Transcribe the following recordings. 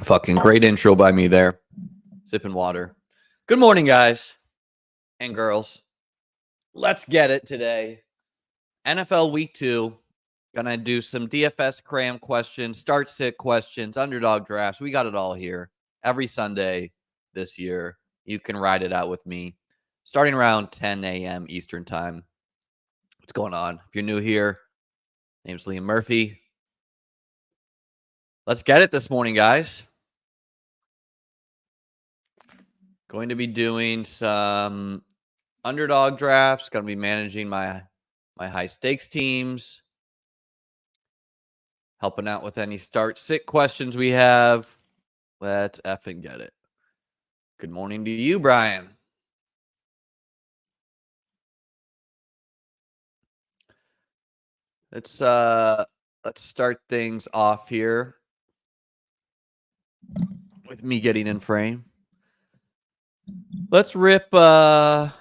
Fucking great intro by me there. Sipping water. Good morning, guys and girls. Let's get it today. NFL Week 2. Gonna do some DFS cram questions, start sit questions, underdog drafts. We got it all here. Every Sunday this year. You can ride it out with me. Starting around 10 a.m. Eastern Time. What's going on? If you're new here, name's Liam Murphy. Let's get it this morning, guys. Going to be doing some underdog drafts. Going to be managing my high stakes teams. Helping out with any start sit questions we have. Let's effing get it. Good morning to you, Brian. Let's start things off here with me getting in frame. Let's rip let's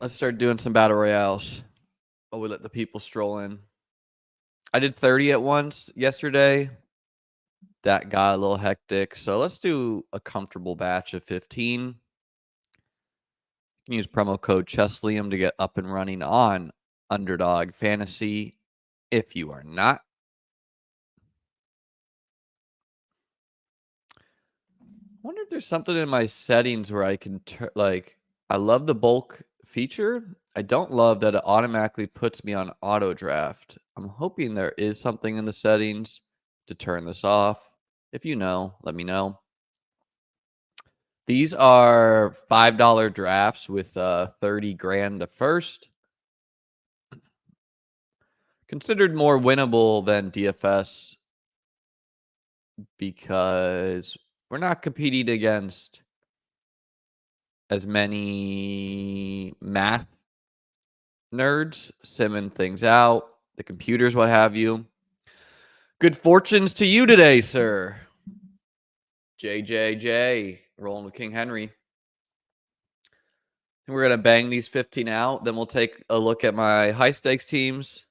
start doing some battle royales. Oh, we let the people stroll in. I did 30 at once yesterday. That got a little hectic. So let's do a comfortable batch of 15. You can use promo code ChessLiam to get up and running on Underdog Fantasy if you are not. I wonder if there's something in my settings where I can I love the bulk feature. I don't love that it automatically puts me on auto draft. I'm hoping there is something in the settings to turn this off. If you know, let me know. These are $5 drafts with 30 grand to first. Considered more winnable than DFS because we're not competing against as many math nerds simming things out, the computers, what have you. Good fortunes to you today, sir. JJJ, rolling with King Henry. We're going to bang these 15 out. Then we'll take a look at my high stakes teams.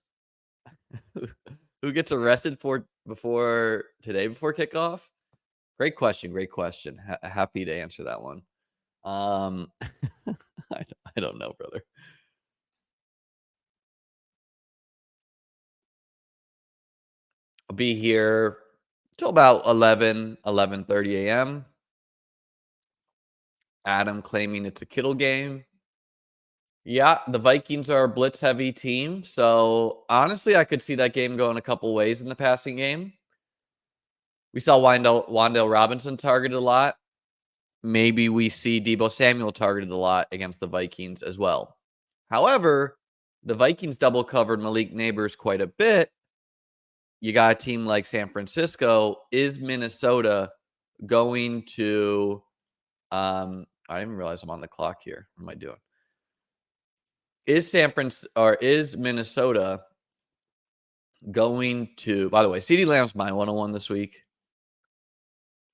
Who gets arrested before kickoff? Great question. Great question. Happy to answer that one. I don't know, brother. I'll be here till about 11:30 a.m. Adam claiming it's a Kittle game. Yeah, the Vikings are a blitz-heavy team. So, honestly, I could see that game going a couple ways in the passing game. We saw Wan'Dale Robinson targeted a lot. Maybe we see Deebo Samuel targeted a lot against the Vikings as well. However, the Vikings double covered Malik Neighbors quite a bit. You got a team like San Francisco. Is Minnesota going to I didn't even realize I'm on the clock here. What am I doing? Is Minnesota going to, by the way, CeeDee Lamb's my 101 this week.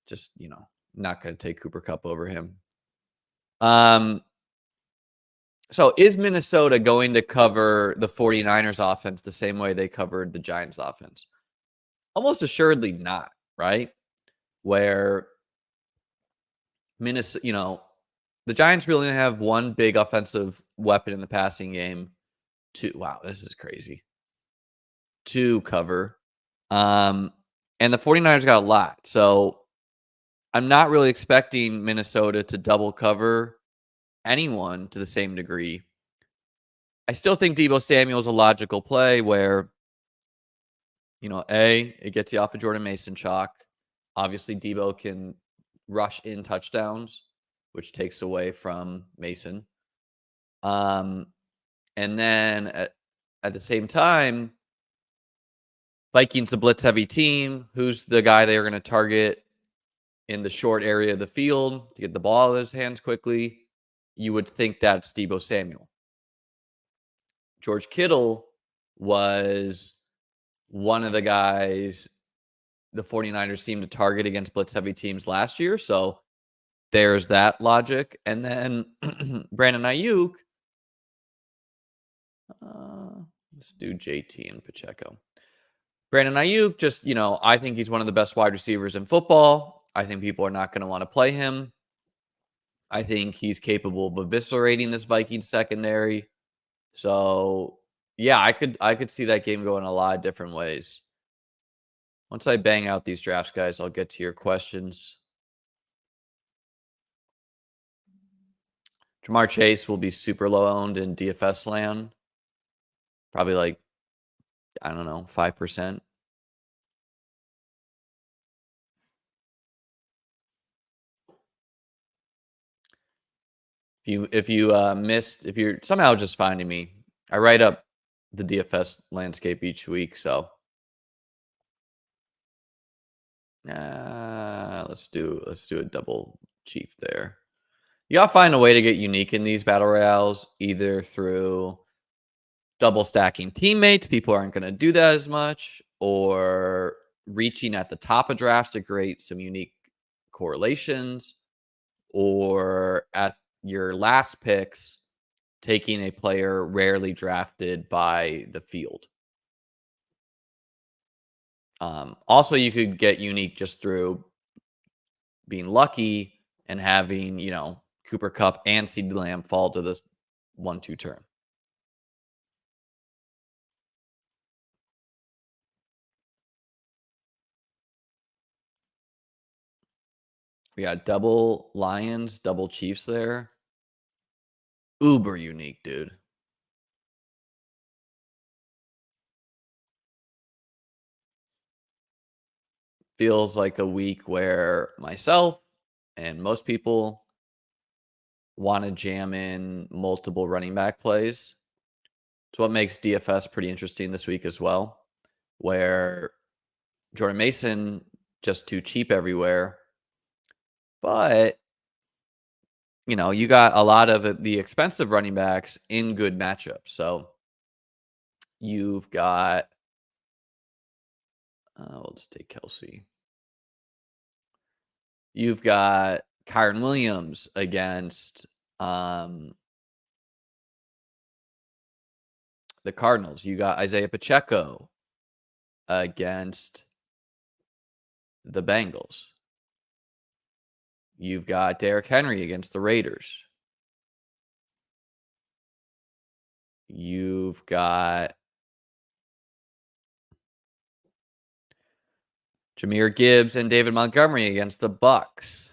Just, not going to take Cooper Kupp over him. So is Minnesota going to cover the 49ers offense the same way they covered the Giants offense? Almost assuredly not, right? Where Minnesota, the Giants really only have one big offensive weapon in the passing game. Wow, this is crazy. To cover. And the 49ers got a lot. So I'm not really expecting Minnesota to double cover anyone to the same degree. I still think Deebo Samuel is a logical play where, it gets you off of Jordan Mason chalk. Obviously, Deebo can rush in touchdowns, which takes away from Mason. And then at the same time, Vikings a blitz-heavy team. Who's the guy they are going to target in the short area of the field to get the ball in his hands quickly? You would think that's Deebo Samuel. George Kittle was one of the guys the 49ers seemed to target against blitz-heavy teams last year. So there's that logic. And then Brandon Ayuk. Let's do JT and Pacheco. Brandon Ayuk, just, I think he's one of the best wide receivers in football. I think people are not going to want to play him. I think he's capable of eviscerating this Vikings secondary. So, yeah, I could see that game going a lot of different ways. Once I bang out these drafts, guys, I'll get to your questions. Jamar Chase will be super low owned in DFS land. Probably like, I don't know, 5%. If you're somehow just finding me, I write up the DFS landscape each week. So let's do a double chief there. You gotta find a way to get unique in these battle royales, either through double stacking teammates. People aren't gonna do that as much, or reaching at the top of drafts to create some unique correlations, or at your last picks taking a player rarely drafted by the field. Also, you could get unique just through being lucky and having, Cooper Cup and CeeDee Lamb fall to this 1-2 turn. We got double Lions, double Chiefs there. Uber unique, dude. Feels like a week where myself and most people want to jam in multiple running back plays. It's what makes DFS pretty interesting this week as well, where Jordan Mason just too cheap everywhere. But, you got a lot of the expensive running backs in good matchups. So you've got, we'll just take Kelsey. You've got Kyron Williams against the Cardinals. You got Isaiah Pacheco against the Bengals. You've got Derrick Henry against the Raiders. You've got Jahmyr Gibbs and David Montgomery against the Bucks.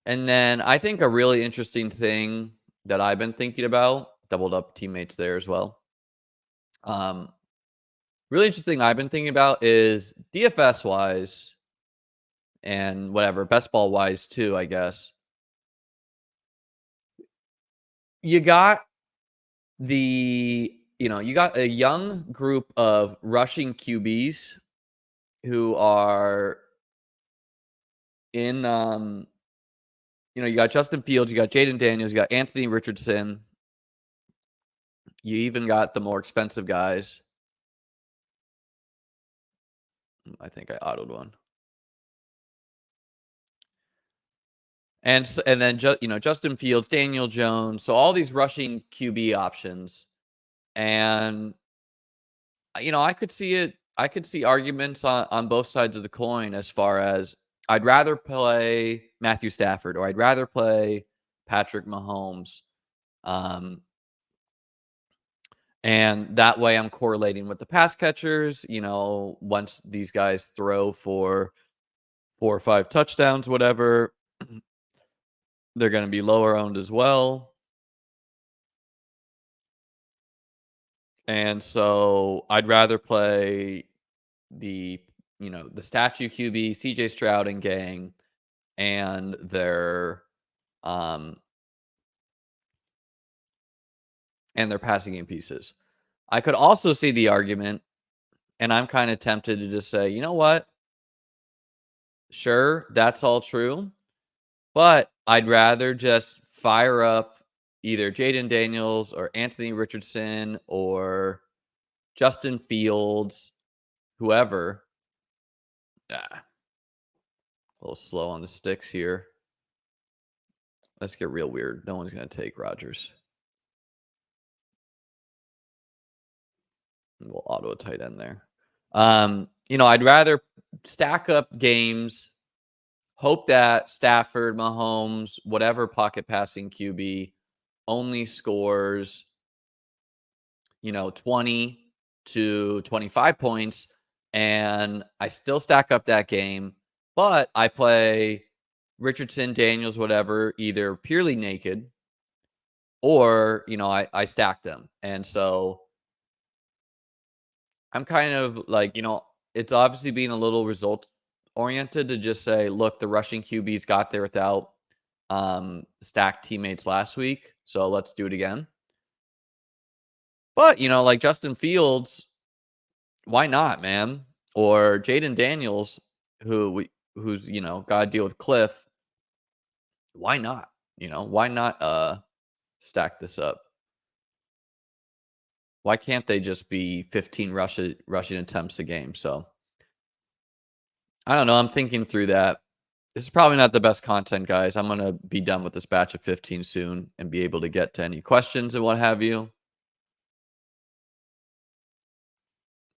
And then I think a really interesting thing that I've been thinking about, doubled up teammates there as well. Really interesting thing I've been thinking about is DFS wise and whatever, best ball wise too, I guess. You got you got a young group of rushing QBs who are in you got Justin Fields, you got Jaden Daniels, you got Anthony Richardson. You even got the more expensive guys. I think I autoed one. And then Justin Fields, Daniel Jones, so all these rushing QB options. And I could see arguments on both sides of the coin as far as I'd rather play Matthew Stafford or I'd rather play Patrick Mahomes. And that way I'm correlating with the pass catchers, once these guys throw for 4 or 5 touchdowns, whatever, they're going to be lower owned as well. And so I'd rather play the statue QB, CJ Stroud and gang, and their passing game pieces. I could also see the argument, and I'm kind of tempted to just say, you know what? Sure, that's all true, but I'd rather just fire up either Jaden Daniels or Anthony Richardson or Justin Fields, whoever. A little slow on the sticks here. Let's get real weird. No one's going to take Rodgers. We'll auto a tight end there. I'd rather stack up games, hope that Stafford, Mahomes, whatever pocket passing QB only scores, 20 to 25 points, and I still stack up that game, but I play Richardson, Daniels, whatever, either purely naked or, I stack them. And so I'm kind of like, it's obviously being a little result oriented to just say, look, the rushing QBs got there without stacked teammates last week. So let's do it again. But, like Justin Fields, why not, man? Or Jaden Daniels, who's, got to deal with Cliff. Why not? Why not stack this up? Why can't they just be 15 rushing attempts a game? So I don't know. I'm thinking through that. This is probably not the best content, guys. I'm going to be done with this batch of 15 soon and be able to get to any questions and what have you.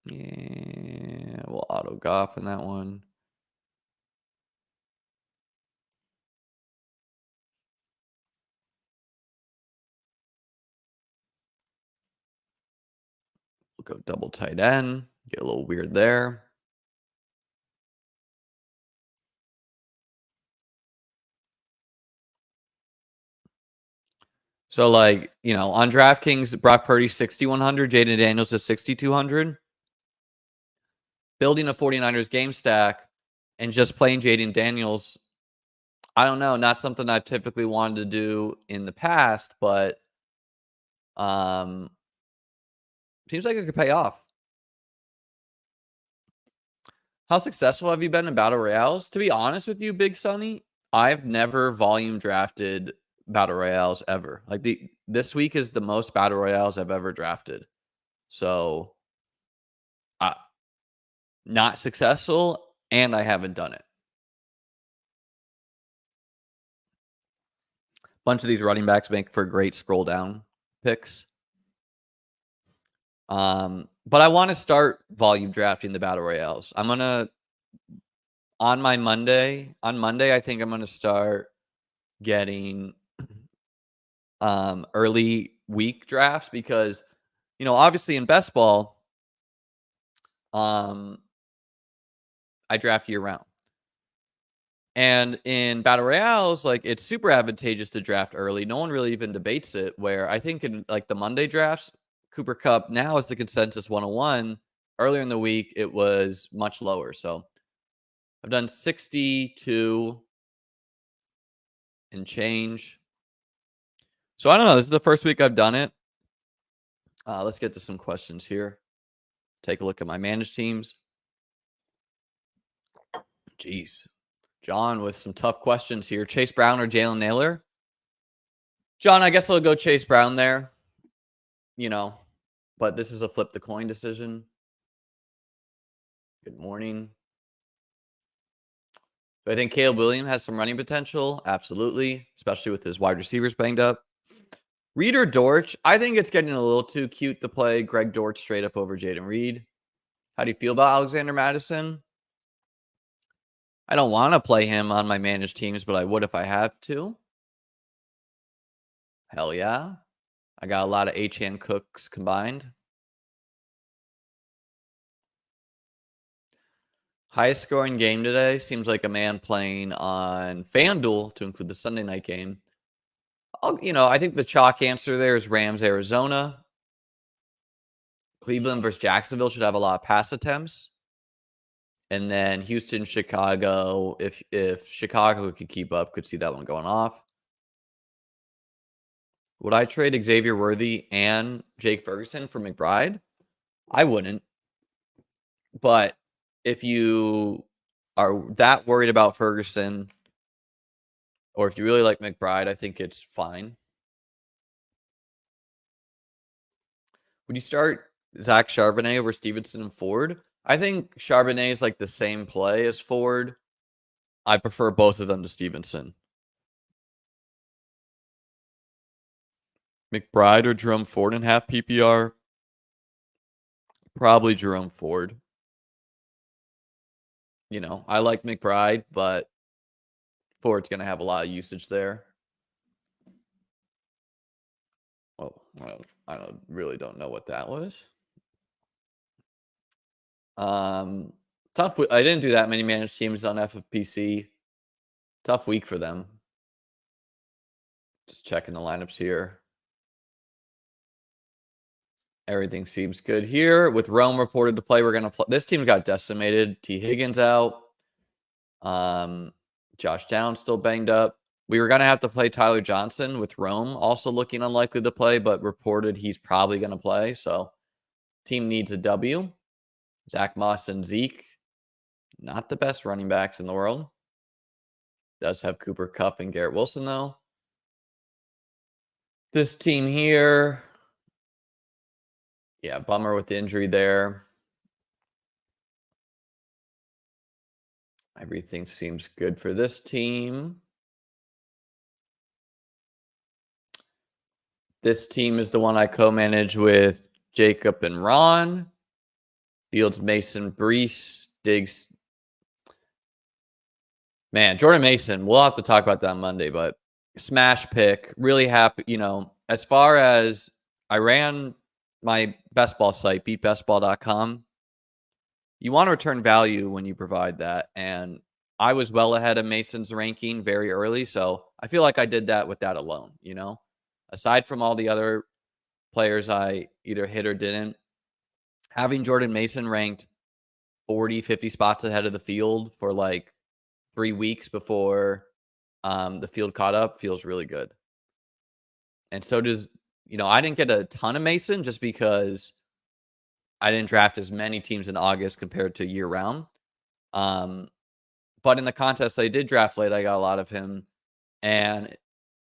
Yeah, we'll auto Goff in that one. We'll go double tight end. Get a little weird there. So, like, on DraftKings, Brock Purdy 6,100, Jaden Daniels is 6,200. Building a 49ers game stack and just playing Jaden Daniels, I don't know, not something I've typically wanted to do in the past, but seems like it could pay off. How successful have you been in battle royales? To be honest with you, Big Sonny, I've never volume drafted battle royales ever. Like this week is the most battle royales I've ever drafted. So, not successful, and I haven't done it. Bunch of these running backs make for great scroll down picks. But I want to start volume drafting the battle royales. I'm gonna on Monday, I think I'm gonna start getting early week drafts because obviously in best ball, I draft year round. And in battle royales, like it's super advantageous to draft early. No one really even debates it. Where I think in like the Monday drafts, Cooper Kupp now is the consensus 101. Earlier in the week, it was much lower. So I've done 62 and change. So I don't know. This is the first week I've done it. Let's get to some questions here. Take a look at my managed teams. Jeez. John with some tough questions here. Chase Brown or Jalen Naylor? John, I guess I'll go Chase Brown there. But this is a flip the coin decision. Good morning. Do I think Caleb Williams has some running potential? Absolutely, especially with his wide receivers banged up. Reed or Dortch? I think it's getting a little too cute to play Greg Dortch straight up over Jaden Reed. How do you feel about Alexander Madison? I don't want to play him on my managed teams, but I would if I have to. Hell yeah. I got a lot of H-hand cooks combined. Highest scoring game today seems like a man playing on FanDuel to include the Sunday night game. I think the chalk answer there is Rams, Arizona. Cleveland versus Jacksonville should have a lot of pass attempts. And then Houston, Chicago, if Chicago could keep up, could see that one going off. Would I trade Xavier Worthy and Jake Ferguson for McBride? I wouldn't. But if you are that worried about Ferguson, or if you really like McBride, I think it's fine. Would you start Zach Charbonnet over Stevenson and Ford? I think Charbonnet is like the same play as Ford. I prefer both of them to Stevenson. McBride or Jerome Ford in half PPR? Probably Jerome Ford. You know, I like McBride, but Ford's going to have a lot of usage there. Oh, really don't know what that was. Tough. I didn't do that many managed teams on FFPC. Tough week for them. Just checking the lineups here. Everything seems good here. With Rome reported to play, we're going to play. This team got decimated. T. Higgins out. Josh Downs still banged up. We were going to have to play Tyler Johnson with Rome also looking unlikely to play, but reported he's probably going to play. So team needs a W. Zach Moss and Zeke, not the best running backs in the world. Does have Cooper Kupp and Garrett Wilson, though. This team here, yeah, bummer with the injury there. Everything seems good for this team. This team is the one I co-manage with Jacob and Ron. Fields, Mason, Brees, Diggs. Man, Jordan Mason, we'll have to talk about that on Monday, but smash pick. Really happy. You know, as far as I ran my best ball site, beatbestball.com, you want to return value when you provide that. And I was well ahead of Mason's ranking very early. So I feel like I did that with that alone, you know, aside from all the other players I either hit or didn't. Having Jordan Mason ranked 40, 50 spots ahead of the field for like 3 weeks before the field caught up feels really good. And so does, you know, I didn't get a ton of Mason just because I didn't draft as many teams in August compared to year round. But in the contest I did draft late, I got a lot of him. And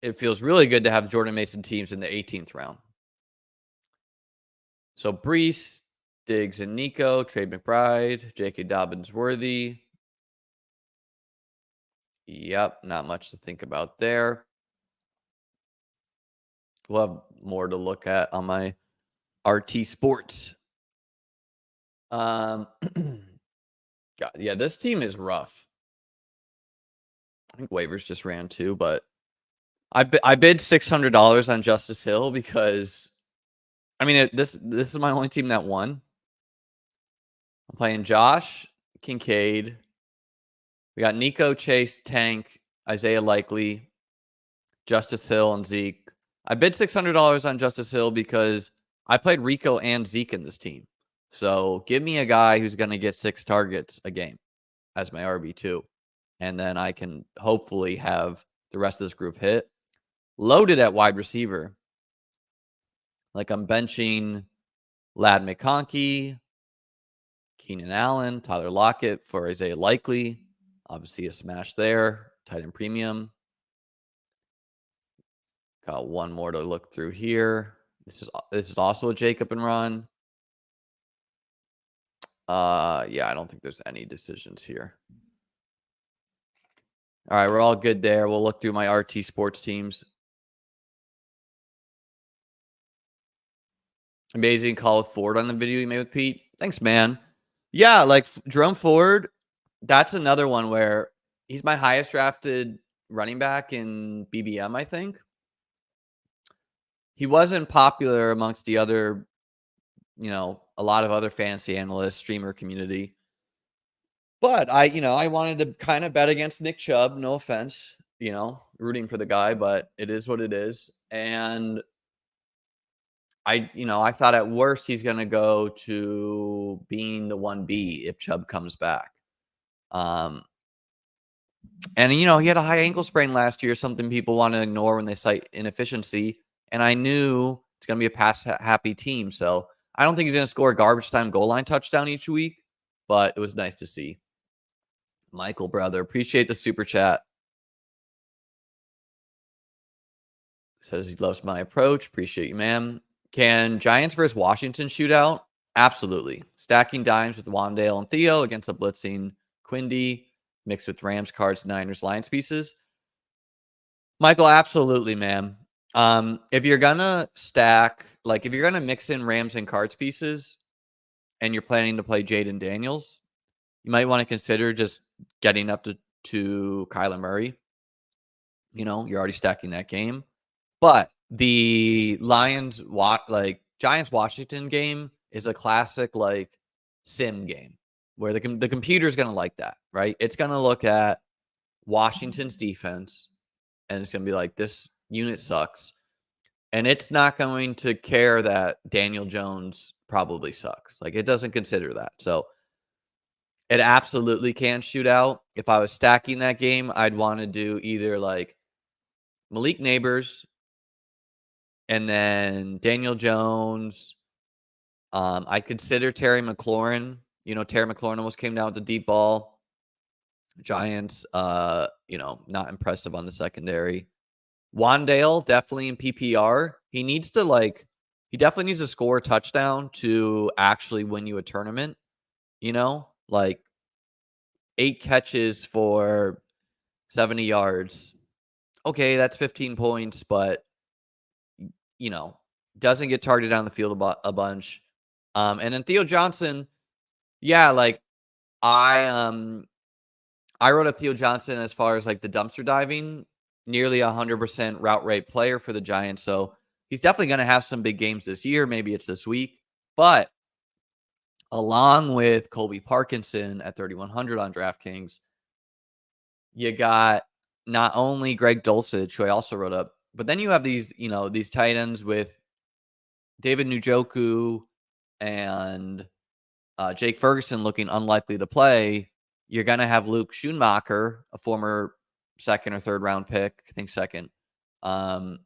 it feels really good to have Jordan Mason teams in the 18th round. So Brees, Diggs and Nico, Trade McBride, J.K. Dobbins Worthy. Yep, not much to think about there. We'll have more to look at on my RT Sports. God, yeah, this team is rough. I think waivers just ran too, but I bid $600 on Justice Hill because, I mean, this is my only team that won. I'm playing Josh, Kincaid. We got Nico, Chase, Tank, Isaiah Likely, Justice Hill, and Zeke. I bid $600 on Justice Hill because I played Rico and Zeke in this team. So give me a guy who's going to get 6 targets a game as my RB2. And then I can hopefully have the rest of this group hit. Loaded at wide receiver. Like I'm benching Lad McConkey, Keenan Allen, Tyler Lockett for Isaiah Likely. Obviously a smash there. Tight end premium. Got one more to look through here. This is also a Jacob and Ron. Yeah, I don't think there's any decisions here. All right, we're all good there. We'll look through my RT Sports teams. Amazing call with Ford on the video you made with Pete. Thanks, man. Yeah, like Jerome Ford, that's another one where he's my highest drafted running back in BBM, I think. He wasn't popular amongst the other, you know, a lot of other fantasy analysts, streamer community. But I wanted to kind of bet against Nick Chubb. No offense, rooting for the guy, but it is what it is. And I thought at worst he's going to go to being the 1B if Chubb comes back. And he had a high ankle sprain last year, something people want to ignore when they cite inefficiency. And I knew it's going to be a pass happy team. So I don't think he's going to score a garbage time goal line touchdown each week, but it was nice to see. Michael, brother, appreciate the super chat. Says he loves my approach. Appreciate you, man. Can Giants versus Washington shoot out? Absolutely. Stacking dimes with Wandale and Theo against a blitzing Quindy, mixed with Rams cards, Niners, Lions pieces. Michael, absolutely, man. If you're gonna stack, like, if you're gonna mix in Rams and Cards pieces and you're planning to play Jaden Daniels, you might wanna consider just getting up to Kyler Murray. You know, you're already stacking that game. But the Giants Washington game is a classic, like, sim game where the computer's gonna like that, right? It's gonna look at Washington's defense, and it's gonna be like, "This unit sucks." And it's not going to care that Daniel Jones probably sucks. Like, it doesn't consider that. So, it absolutely can shoot out. If I was stacking that game, I'd wanna do either, like, Malik Neighbors and then Daniel Jones. I consider Terry McLaurin. You know, Terry McLaurin almost came down with the deep ball. Giants, not impressive on the secondary. Wandale, definitely in PPR. He definitely needs to score a touchdown to actually win you a tournament. You know, like 8 catches for 70 yards. Okay, that's 15 points, but you know, doesn't get targeted down the field a bunch. And then Theo Johnson, yeah, like I um I wrote up Theo Johnson as far as like the dumpster diving, nearly 100% route rate player for the Giants. So he's definitely going to have some big games this year. Maybe it's this week, but along with Colby Parkinson at 3,100 on DraftKings, you got not only Greg Dulcich, who I also wrote up, but then you have these tight ends with David Njoku and Jake Ferguson looking unlikely to play. You're going to have Luke Schoonmaker, a former second or third round pick, I think second, um,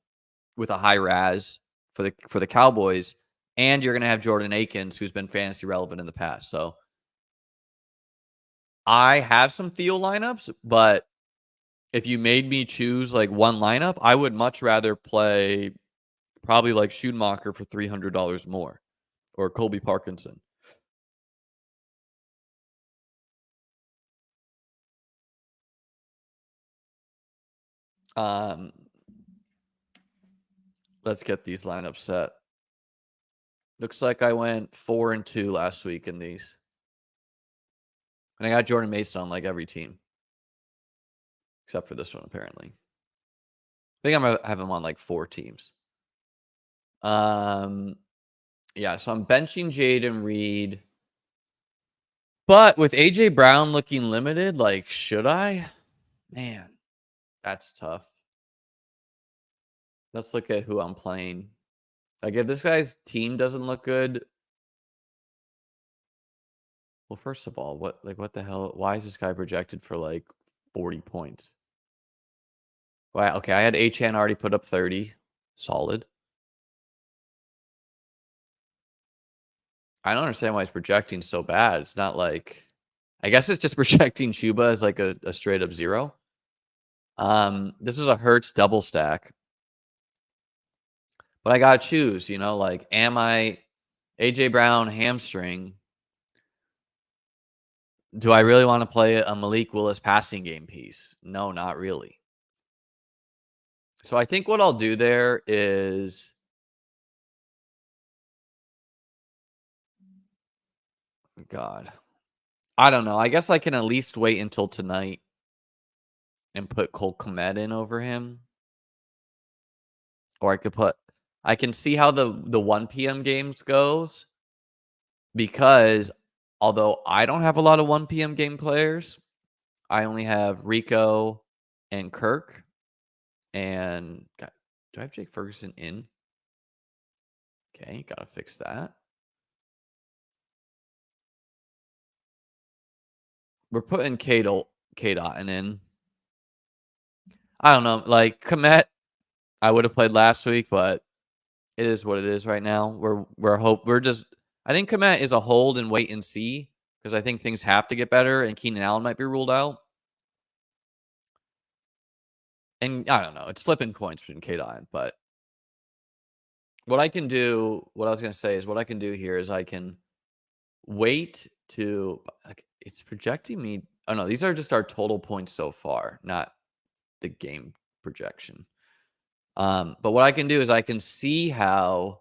with a high RAS for the Cowboys, and you're going to have Jordan Akins, who's been fantasy relevant in the past. So I have some Theo lineups, but if you made me choose like one lineup, I would much rather play probably like Schoonmaker for $300 more or Colby Parkinson. Um, let's get these lineups set. Looks like I went 4-2 last week in these. And I got Jordan Mason on like every team. Except for this one, apparently. I think I'm gonna have him on like 4 teams. Yeah, so I'm benching Jaden Reed. But with AJ Brown looking limited, like, should I? Man, that's tough. Let's look at who I'm playing. Like, if this guy's team doesn't look good, well, first of all, what the hell? Why is this guy projected for like 40 points? Wow, okay, I had Achan already put up 30. Solid. I don't understand why he's projecting so bad. It's not like I guess it's just projecting Chuba as like a straight up 0. This is a Hurts double stack. But I gotta choose, like am I AJ Brown hamstring? Do I really want to play a Malik Willis passing game piece? No, not really. So I think what I'll do there is God. I don't know. I guess I can at least wait until tonight and put Cole Kmet in over him. Or I can see how the 1 p.m. games goes because although I don't have a lot of 1 p.m. game players, I only have Rico and Kirk. And God, do I have Jake Ferguson in? Okay, gotta fix that. We're putting K-Dotton in. I don't know. Like Komet, I would have played last week, but it is what it is right now. I think Komet is a hold and wait and see because I think things have to get better and Keenan Allen might be ruled out. And I don't know. It's flipping coins between K-Dot, but what I can do, what I was going to say is what I can do here is I can wait to, like, it's projecting me. Oh no, these are just our total points so far, not the game projection. But what I can do is I can see how,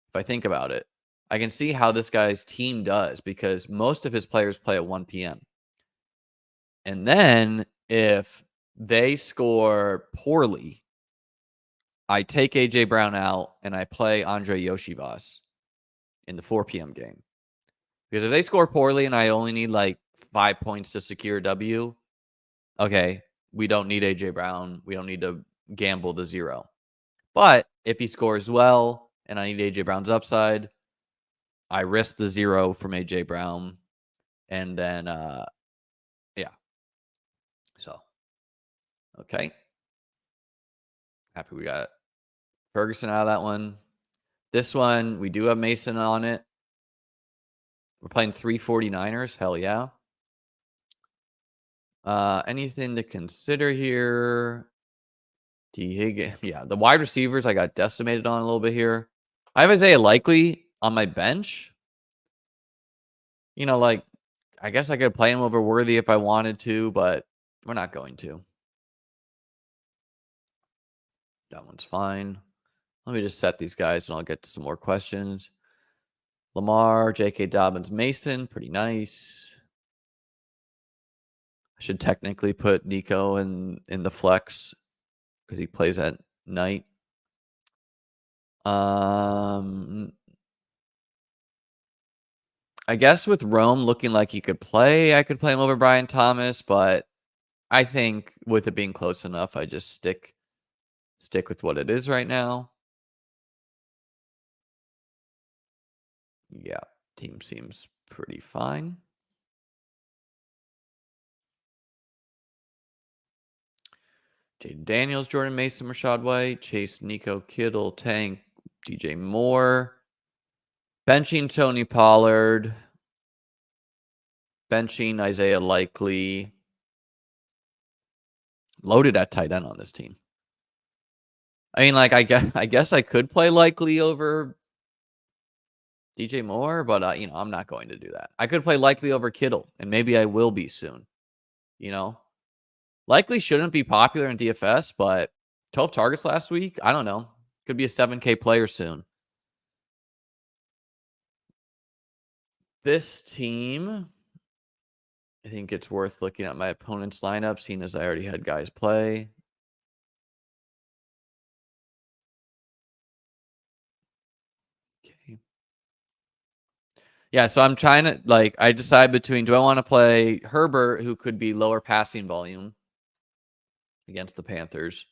if I think about it, I can see how this guy's team does because most of his players play at 1 p.m. And then if they score poorly, I take AJ Brown out and I play Andre Yoshivas in the 4 p.m. game. Because if they score poorly and I only need like 5 points to secure W, okay, we don't need AJ Brown. We don't need to gamble the 0. But if he scores well and I need AJ Brown's upside, I risk the 0 from AJ Brown. And then, yeah. So, okay. Happy we got Ferguson out of that one. This one, we do have Mason on it. We're playing 3 49ers. Hell yeah. Anything to consider here? D. Higgins. Yeah, the wide receivers I got decimated on a little bit here. I have Isaiah Likely on my bench. You know, like, I guess I could play him over Worthy if I wanted to, but we're not going to. That one's fine. Let me just set these guys and I'll get to some more questions. Lamar, J.K. Dobbins, Mason. Pretty nice. I should technically put Nico in the flex because he plays at night. I guess with Rome looking like he could play, I could play him over Brian Thomas, but I think with it being close enough, I just stick with what it is right now. Yeah, team seems pretty fine. Jaden Daniels, Jordan Mason, Rashad White, Chase, Nico, Kittle, Tank, DJ Moore. Benching Tony Pollard. Benching Isaiah Likely. Loaded at tight end on this team. I mean, like, I guess I could play Likely over DJ Moore, but, you know, I'm not going to do that. I could play Likely over Kittle, and maybe I will be soon. You know? Likely shouldn't be popular in DFS, but 12 targets last week? I don't know. Could be a 7K player soon. This team, I think it's worth looking at my opponent's lineup, seeing as I already had guys play. Okay. Yeah, so I'm trying to, like, I decide between, do I want to play Herbert, who could be lower passing volume against the Panthers,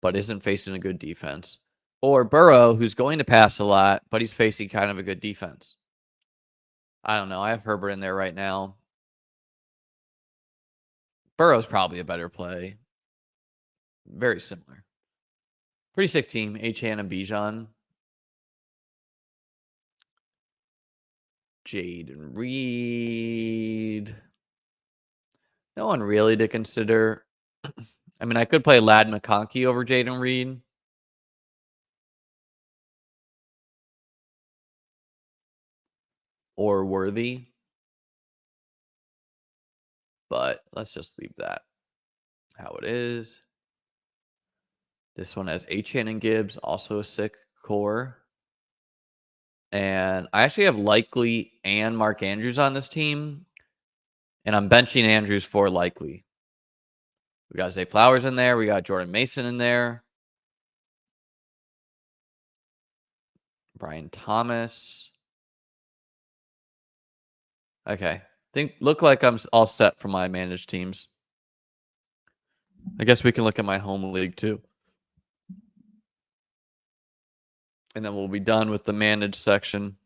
but isn't facing a good defense, or Burrow, who's going to pass a lot, but he's facing kind of a good defense. I don't know. I have Herbert in there right now. Burrow's probably a better play. Very similar. Pretty sick team. Achane and Bijan. Jaden Reed. No one really to consider. I mean, I could play Lad McConkey over Jaden Reed. Or Worthy. But let's just leave that how it is. This one has Achane and Gibbs, also a sick core. And I actually have Likely and Mark Andrews on this team. And I'm benching Andrews for Likely. We got Zay Flowers in there. We got Jordan Mason in there. Brian Thomas. Okay. Look like I'm all set for my managed teams. I guess we can look at my home league too. And then we'll be done with the managed section.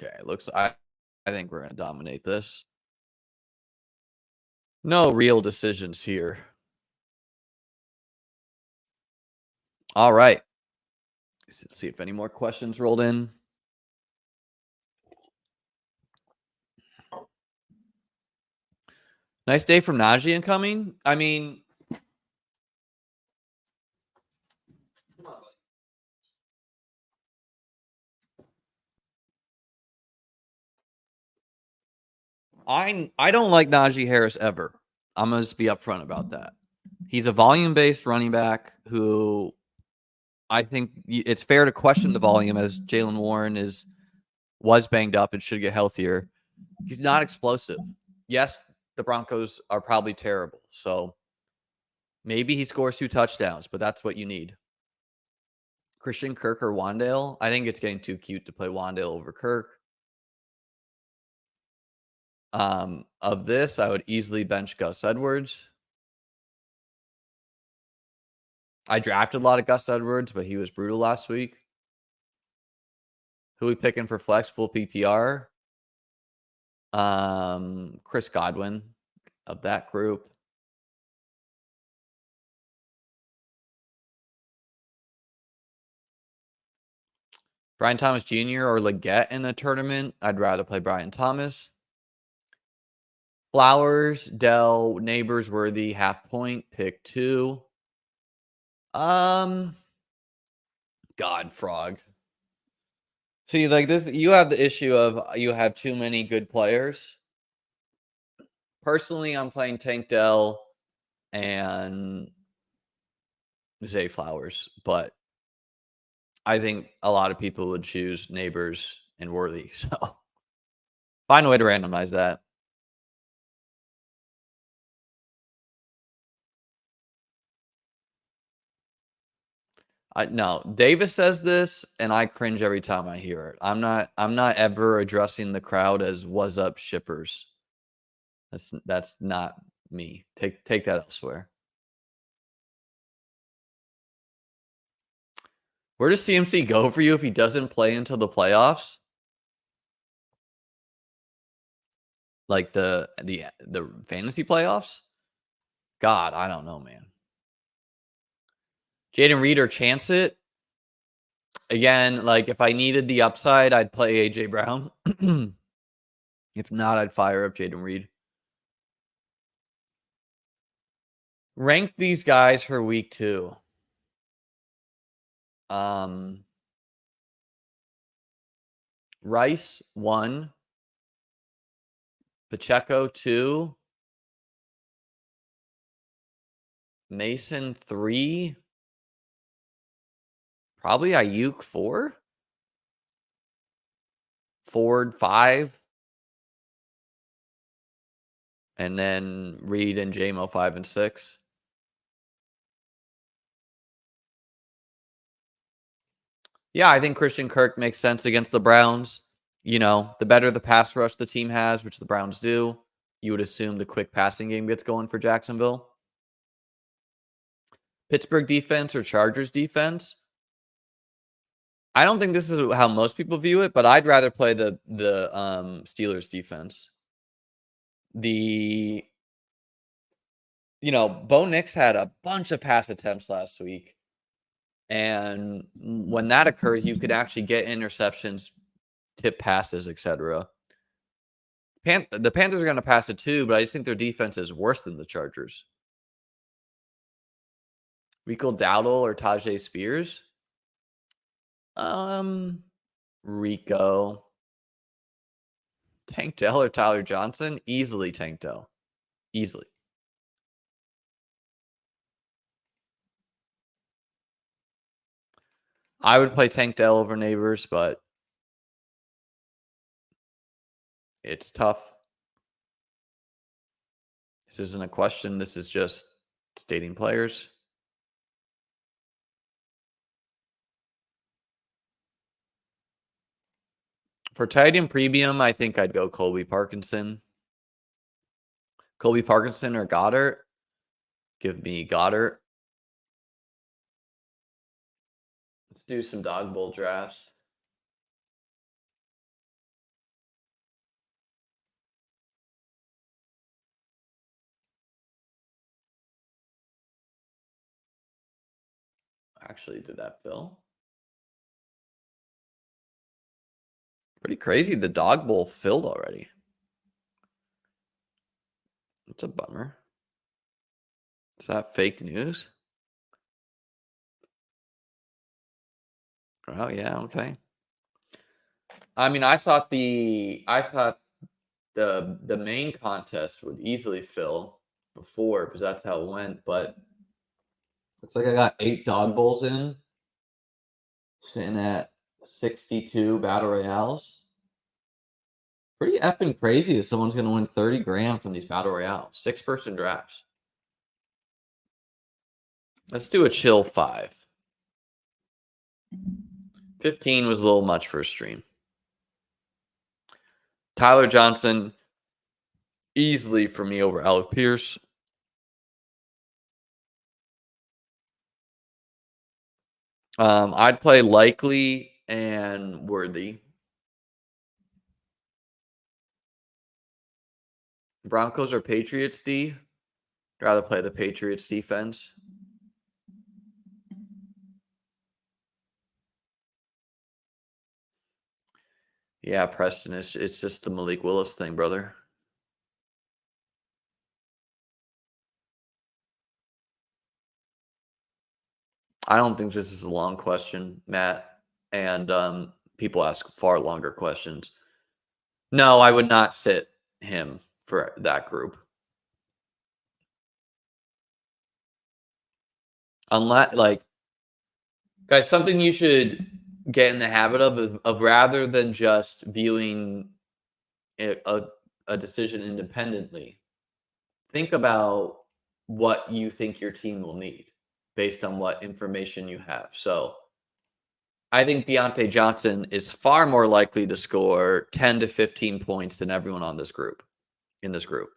Okay, I think we're going to dominate this. No real decisions here. All right. Let's see if any more questions rolled in. Nice day from Najee incoming. I mean, I don't like Najee Harris ever. I'm gonna just be upfront about that. He's a volume-based running back who I think it's fair to question the volume as Jalen Warren was banged up and should get healthier. He's not explosive. Yes, the Broncos are probably terrible. So maybe he scores 2 touchdowns, but that's what you need. Christian Kirk or Wandale? I think it's getting too cute to play Wandale over Kirk. Of this, I would easily bench Gus Edwards. I drafted a lot of Gus Edwards, but he was brutal last week. Who we picking for flex full PPR? Chris Godwin of that group. Brian Thomas Jr. or Leggett in a tournament. I'd rather play Brian Thomas. Flowers, Dell, Neighbors, Worthy, half point, pick 2. God, Frog. See, like this, you have the issue of you have too many good players. Personally, I'm playing Tank Dell and Zay Flowers, but I think a lot of people would choose Neighbors and Worthy. So find a way to randomize that. No, Davis says this, and I cringe every time I hear it. I'm not ever addressing the crowd as "was up shippers." That's not me. Take that elsewhere. Where does CMC go for you if he doesn't play until the playoffs? Like the fantasy playoffs? God, I don't know, man. Jaden Reed or Chance it? Again, like if I needed the upside, I'd play AJ Brown. If not, I'd fire up Jaden Reed. Rank these guys for week 2. Rice 1, Pacheco 2, Mason 3, probably Ayuk 4, Ford 5, and then Reed and JMO 5 and 6. Yeah, I think Christian Kirk makes sense against the Browns. You know, the better the pass rush the team has, which the Browns do, you would assume the quick passing game gets going for Jacksonville. Pittsburgh defense or Chargers defense? I don't think this is how most people view it, but I'd rather play the Steelers defense. Bo Nix had a bunch of pass attempts last week. And when that occurs, you could actually get interceptions, tip passes, etc. The Panthers are going to pass it too, but I just think their defense is worse than the Chargers. Rico Dowdle or Tajay Spears? Rico. Tank Dell or Tyler Johnson? Easily Tank Dell. Easily. I would play Tank Dell over Neighbors, but it's tough. This isn't a question. This is just stating players. For tight end premium, I think I'd go Colby Parkinson. Colby Parkinson or Goddard? Give me Goddard. Let's do some dog bowl drafts. Actually, did that fill? Pretty crazy. The dog bowl filled already. It's a bummer. Is that fake news? Oh yeah, okay. I mean, I thought the main contest would easily fill before because that's how it went, but it's like I got 8 dog bowls in, sitting at 62 battle royales. Pretty effing crazy that someone's gonna win 30 grand from these battle royales. 6-person drafts. Let's do a chill 5. 15 was a little much for a stream. Tyler Johnson, easily for me over Alec Pierce. I'd play Likely and Worthy. Broncos or Patriots D? I'd rather play the Patriots defense. Yeah, Preston, it's just the Malik Willis thing, brother. I don't think this is a long question, Matt, and people ask far longer questions. No, I would not sit him for that group. Unless, like, guys, something you should get in the habit of rather than just viewing a decision independently, think about what you think your team will need based on what information you have. So I think Deontay Johnson is far more likely to score 10 to 15 points than everyone on this group, in this group.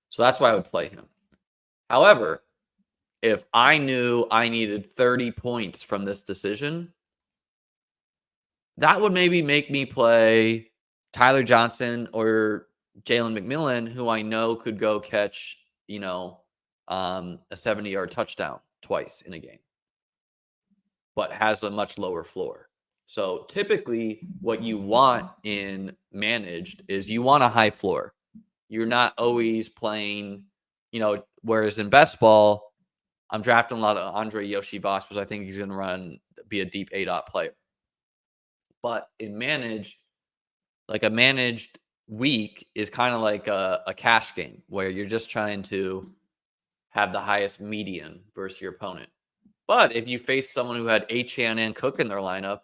So that's why I would play him. However, if I knew I needed 30 points from this decision, that would maybe make me play Tyler Johnson or Jalen McMillan, who I know could go catch, a 70-yard touchdown twice in a game, but has a much lower floor. So typically, what you want in managed is you want a high floor. You're not always playing, whereas in best ball, I'm drafting a lot of Andre Yoshi Voss because I think he's going to be a deep A-dot player. But in managed, like a managed week is kind of like a cash game where you're just trying to have the highest median versus your opponent. But if you face someone who had Achane and Cook in their lineup,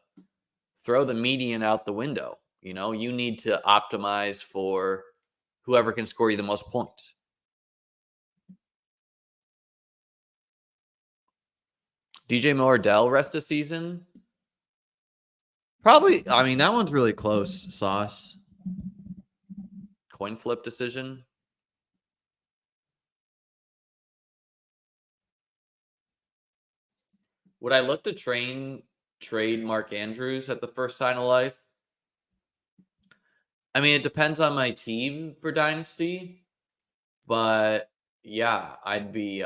throw the median out the window. You need to optimize for whoever can score you the most points. DJ Moore-Dell rest of season? Probably. I mean, that one's really close, Sauce. Coin flip decision. Would I look to trade Mark Andrews at the first sign of life? I mean, it depends on my team for Dynasty, but yeah, I'd be,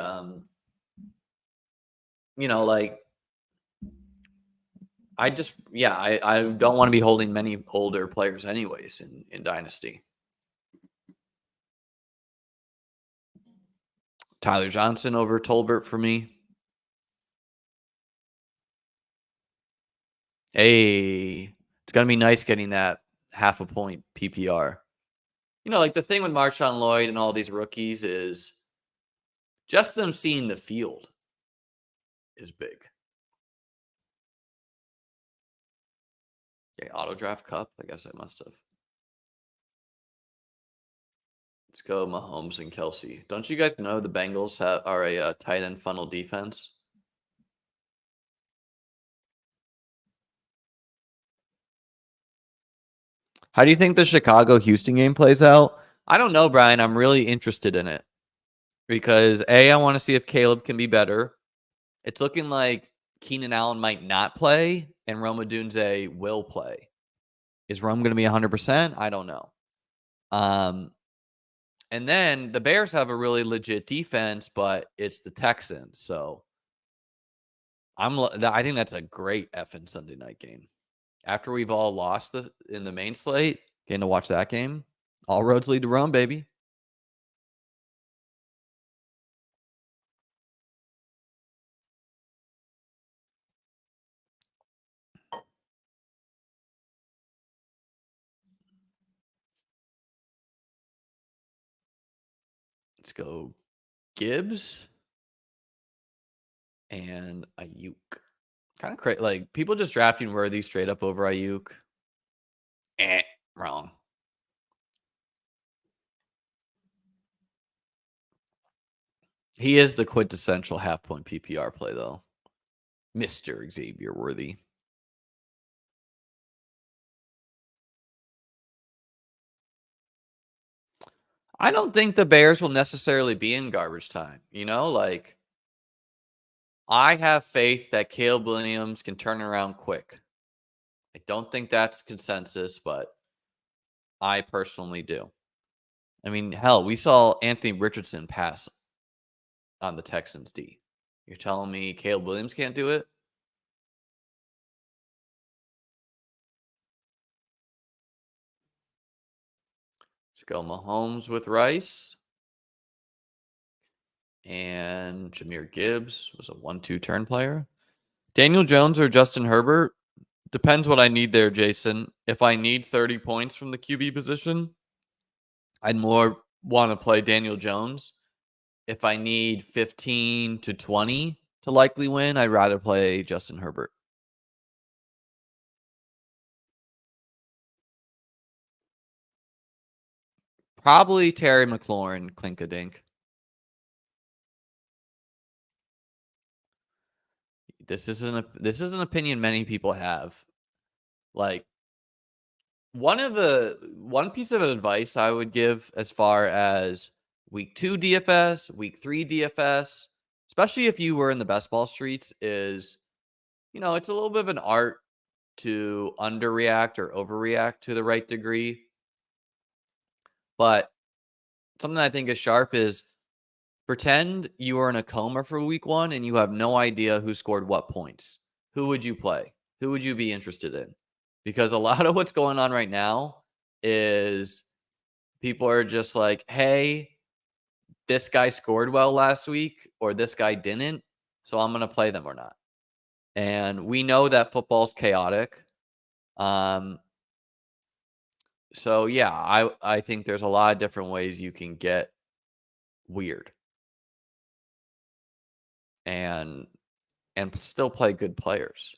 like, I don't want to be holding many older players anyways in Dynasty. Tyler Johnson over Tolbert for me. Hey, it's going to be nice getting that half a point PPR. Like the thing with Marshawn Lloyd and all these rookies is just them seeing the field is big. Okay, auto draft cup. I guess I must have. Let's go Mahomes and Kelsey. Don't you guys know the Bengals are a tight end funnel defense? How do you think the Chicago-Houston game plays out? I don't know, Brian. I'm really interested in it because I want to see if Caleb can be better. It's looking like Keenan Allen might not play and Rome Odunze will play. Is Rome going to be 100%? I don't know. And then the Bears have a really legit defense, but it's the Texans. So I think that's a great effing Sunday night game. After we've all lost in the main slate, getting to watch that game, all roads lead to Rome, baby. Let's go Gibbs and Ayuk. Kind of crazy. Like people just drafting Worthy straight up over Ayuk. Wrong. He is the quintessential half-point PPR play, though. Mr. Xavier Worthy. I don't think the Bears will necessarily be in garbage time. Like I have faith that Caleb Williams can turn around quick. I don't think that's consensus, but I personally do. I mean, hell, we saw Anthony Richardson pass on the Texans D. You're telling me Caleb Williams can't do it? Let's go Mahomes with Rice. And Jahmyr Gibbs was a 1-2 turn player. Daniel Jones or Justin Herbert? Depends what I need there, Jason. If I need 30 points from the QB position, I'd more want to play Daniel Jones. If I need 15 to 20 to likely win, I'd rather play Justin Herbert. Probably Terry McLaurin, Clink-a-dink. This is an opinion many people have. Like one piece of advice I would give as far as week 2 DFS, week 3 DFS, especially if you were in the best ball streets, is it's a little bit of an art to underreact or overreact to the right degree. But something I think is sharp is pretend you are in a coma for week 1 and you have no idea who scored what points. Who would you play? Who would you be interested in? Because a lot of what's going on right now is people are just like, hey, this guy scored well last week or this guy didn't, so I'm going to play them or not. And we know that football's chaotic. So yeah, I think there's a lot of different ways you can get weird and still play good players.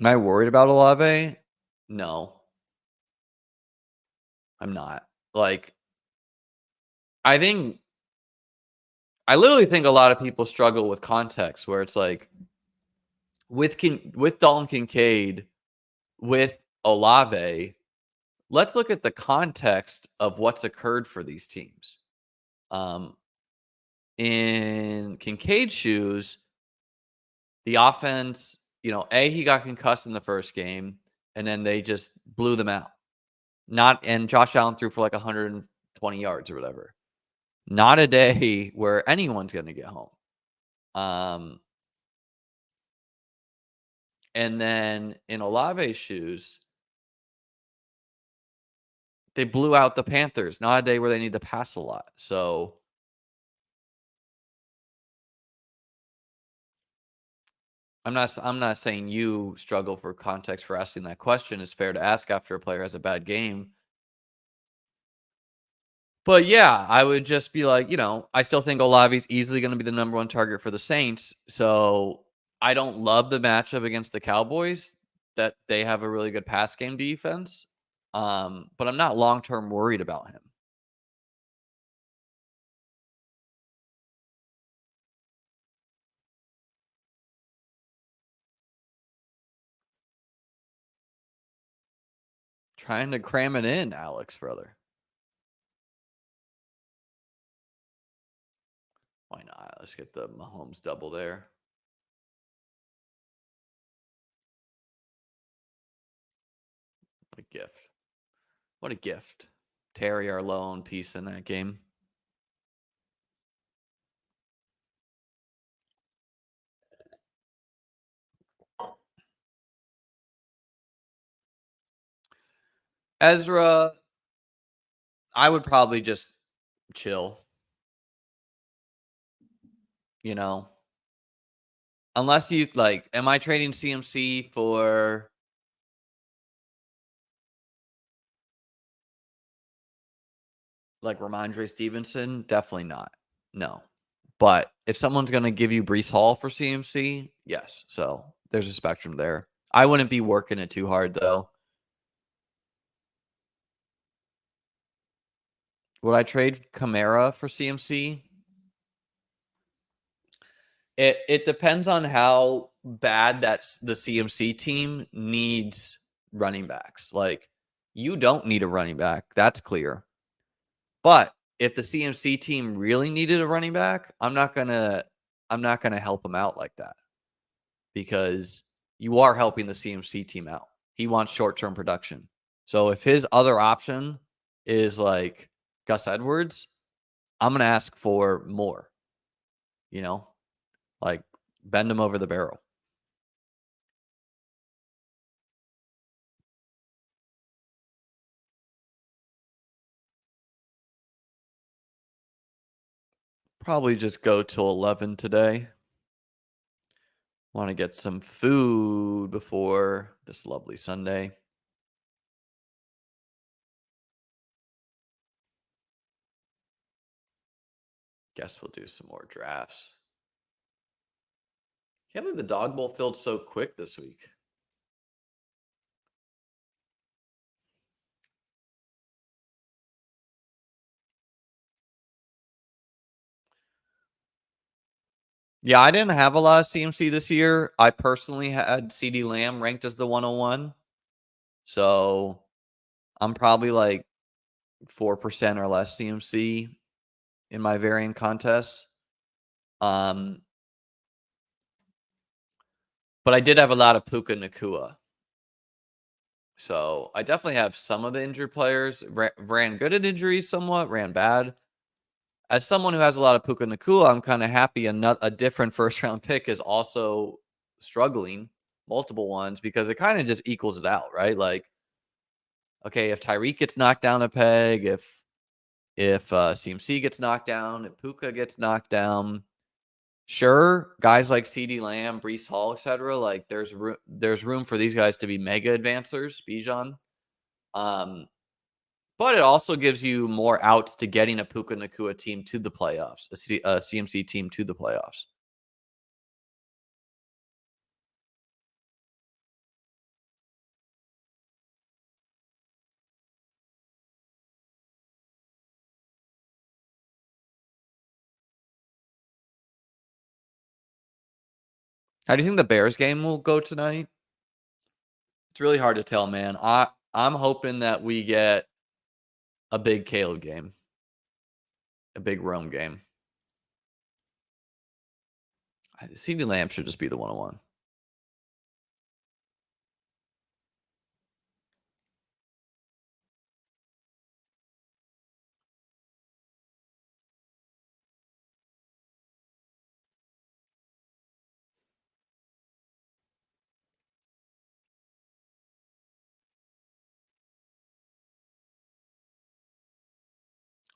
Am I worried about Olave? No, I'm not. Like, I literally think a lot of people struggle with context where it's like with Dalton Kincaid, with Olave, let's look at the context of what's occurred for these teams. In Kincaid's shoes, the offense, he got concussed in the first game, and then they just blew them out. And Josh Allen threw for like 120 yards or whatever. Not a day where anyone's going to get home. And then in Olave's shoes, they blew out the Panthers. Not a day where they need to pass a lot. So I'm not saying you struggle for context for asking that question. It's fair to ask after a player has a bad game. But yeah, I would just be like, I still think Olave's easily going to be the number 1 target for the Saints. So I don't love the matchup against the Cowboys that they have a really good pass game defense. But I'm not long-term worried about him. Trying to cram it in, Alex, brother. Why not? Let's get the Mahomes double there. What a gift. What a gift. Terry, our lone piece in that game. Ezra, I would probably just chill, you know. Unless you like, am I trading CMC for like Ramondre Stevenson? Definitely not. No. But if someone's going to give you Brees Hall for CMC, yes. So there's a spectrum there. I wouldn't be working it too hard though. Would I trade Kamara for CMC? It depends on how bad that's the CMC team needs running backs. Like you don't need a running back, that's clear. But if the CMC team really needed a running back, I'm not gonna help him out like that because you are helping the CMC team out. He wants short-term production. So if his other option is like Gus Edwards, I'm gonna ask for more, you know, like bend him over the barrel. Probably just go till 11 today. Want to get some food before this lovely Sunday. Guess we'll do some more drafts. Can't believe the dog bowl filled so quick this week. Yeah, I didn't have a lot of CMC this year. I personally had CD Lamb ranked as the 101. So I'm probably like 4% or less CMC in my variant contests. But I did have a lot of Puka Nakua. So I definitely have some of the injured players. Ran good at injuries somewhat, ran bad. As someone who has a lot of Puka Nakua, I'm kind of happy a different first round pick is also struggling, multiple ones, because it kind of just equals it out, right? Like, okay, if Tyreek gets knocked down a peg, if CMC gets knocked down, if Puka gets knocked down, sure, guys like CD Lamb, Brees Hall, etc. Like, there's room for these guys to be mega advancers, Bijan. But it also gives you more outs to getting a Puka Nakua team to the playoffs, a CMC team to the playoffs. How do you think the Bears game will go tonight? It's really hard to tell, man. I'm hoping that we get a big Caleb game, a big Rome game. CeeDee Lamb should just be the 101.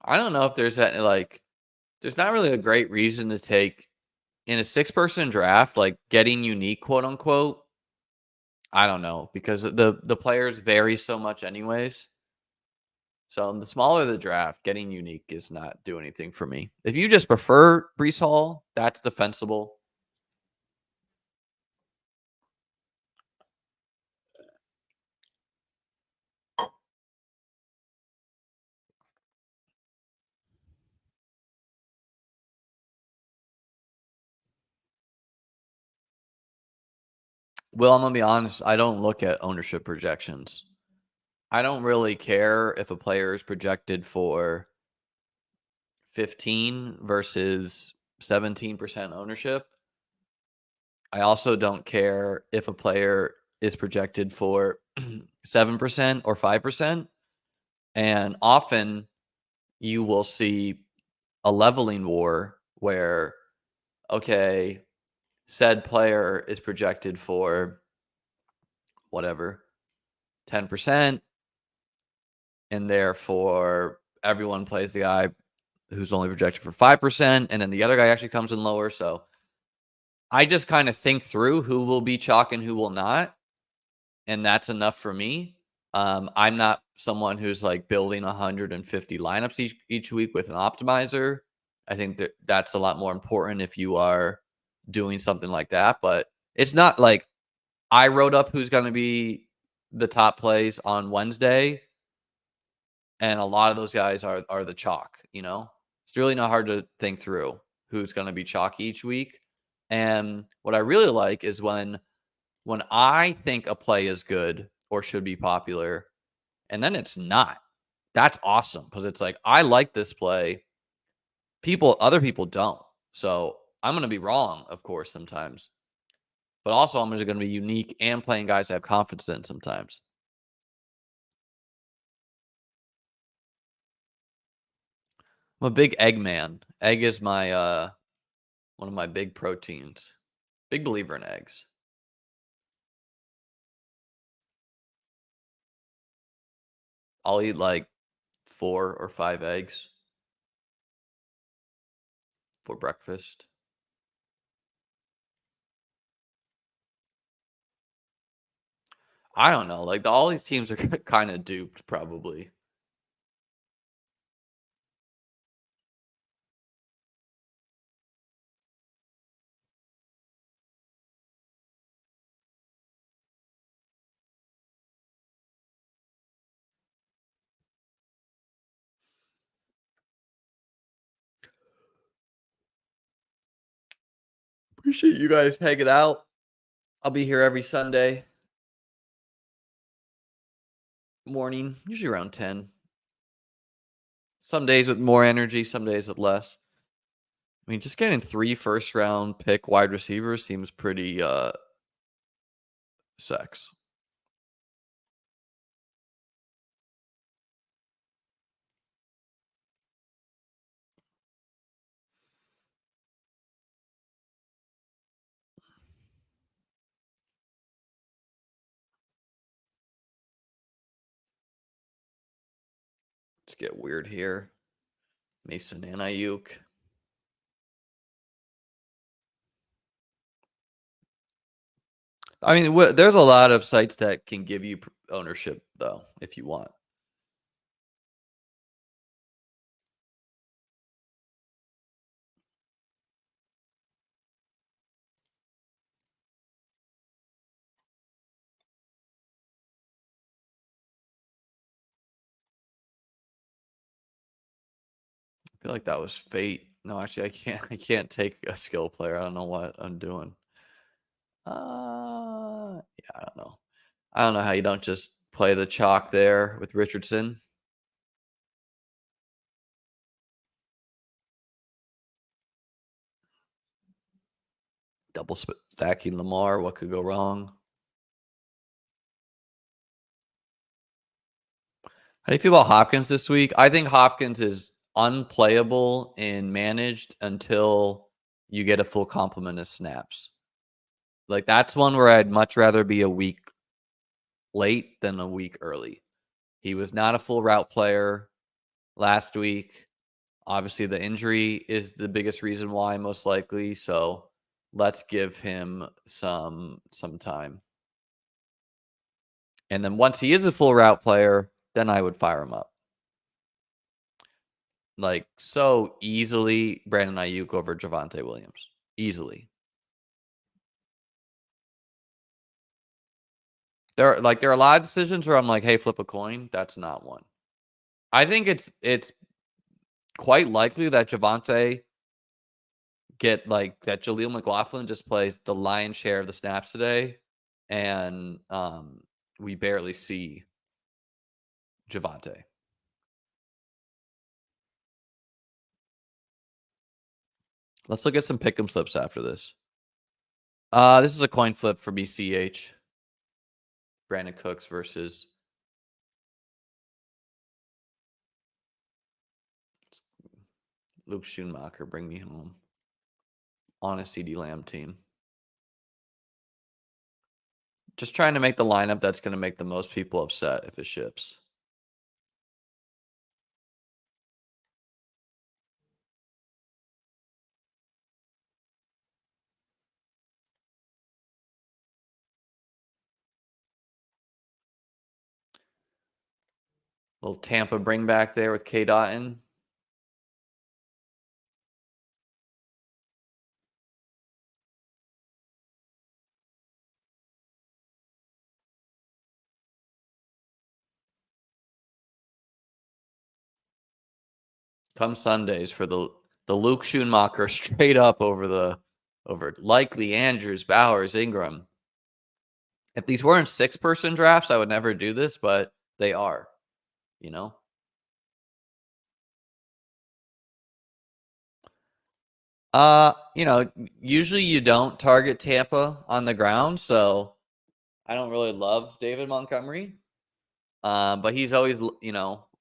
I don't know if there's that like there's not really a great reason to take in a 6-person draft, like getting unique, quote unquote. I don't know because the players vary so much anyways. So the smaller the draft, getting unique is not do anything for me. If you just prefer Brees Hall, that's defensible. Well, I'm gonna be honest. I don't look at ownership projections. I don't really care if a player is projected for 15 versus 17% ownership. I also don't care if a player is projected for 7% or 5%. And often you will see a leveling war where, okay, said player is projected for whatever, 10%, and therefore everyone plays the guy who's only projected for 5%, and then the other guy actually comes in lower. So I just kind of think through who will be chalk and who will not, and that's enough for me. I'm not someone who's like building 150 lineups each week with an optimizer. I think that that's a lot more important if you are doing something like that. But it's not like I wrote up who's going to be the top plays on Wednesday, and a lot of those guys are the chalk. It's really not hard to think through who's going to be chalk each week. And what I really like is when I think a play is good or should be popular, and then it's not. That's awesome because it's like I like this play. Other people don't. So I'm going to be wrong, of course, sometimes. But also, I'm just going to be unique and playing guys I have confidence in sometimes. I'm a big egg man. Egg is my one of my big proteins. Big believer in eggs. I'll eat like 4 or 5 eggs for breakfast. I don't know. Like all these teams are kind of duped, probably. Appreciate you guys hanging out. I'll be here every Sunday morning, usually around 10. Some days with more energy, some days with less. I mean, just getting 3 first-round pick wide receivers seems pretty, sex. Let's get weird here. Mason and Ayuk. I mean, there's a lot of sites that can give you ownership, though, if you want. I feel like that was fate. No, actually, I can't. I can't take a skill player. I don't know what I'm doing. Yeah, I don't know. I don't know how you don't just play the chalk there with Richardson. Double stacking Lamar. What could go wrong? How do you feel about Hopkins this week? I think Hopkins is unplayable and managed until you get a full complement of snaps. Like that's one where I'd much rather be a week late than a week early. He was not a full route player last week. Obviously, the injury is the biggest reason why, most likely. So let's give him some time. And then once he is a full route player, then I would fire him up. Like so easily, Brandon Ayuk over Javonte Williams. Easily. There are a lot of decisions where I'm like, hey, flip a coin. That's not one. I think it's quite likely that Javonte that Jaleel McLaughlin just plays the lion's share of the snaps today, and we barely see Javonte. Let's look at some pick'em slips after this. This is a coin flip for BCH. Brandon Cooks versus Luke Schumacher, bring me home on a CD Lamb team. Just trying to make the lineup that's going to make the most people upset if it ships. Little Tampa bring back there with K. Dotton. Come Sundays for the Luke Schumacher straight up over likely Andrews, Bowers, Ingram. If these weren't 6-person drafts, I would never do this, but they are, you know? Usually you don't target Tampa on the ground, so I don't really love David Montgomery. But he's always,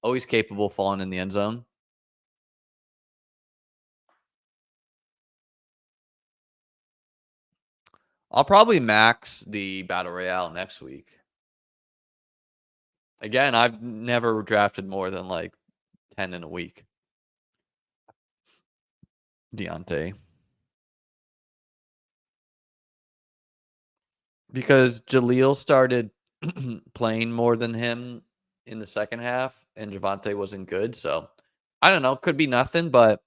always capable of falling in the end zone. I'll probably max the Battle Royale next week. Again, I've never drafted more than like 10 in a week. Deontay. Because Jaleel started playing more than him in the second half, and Javonte wasn't good. So I don't know. Could be nothing, but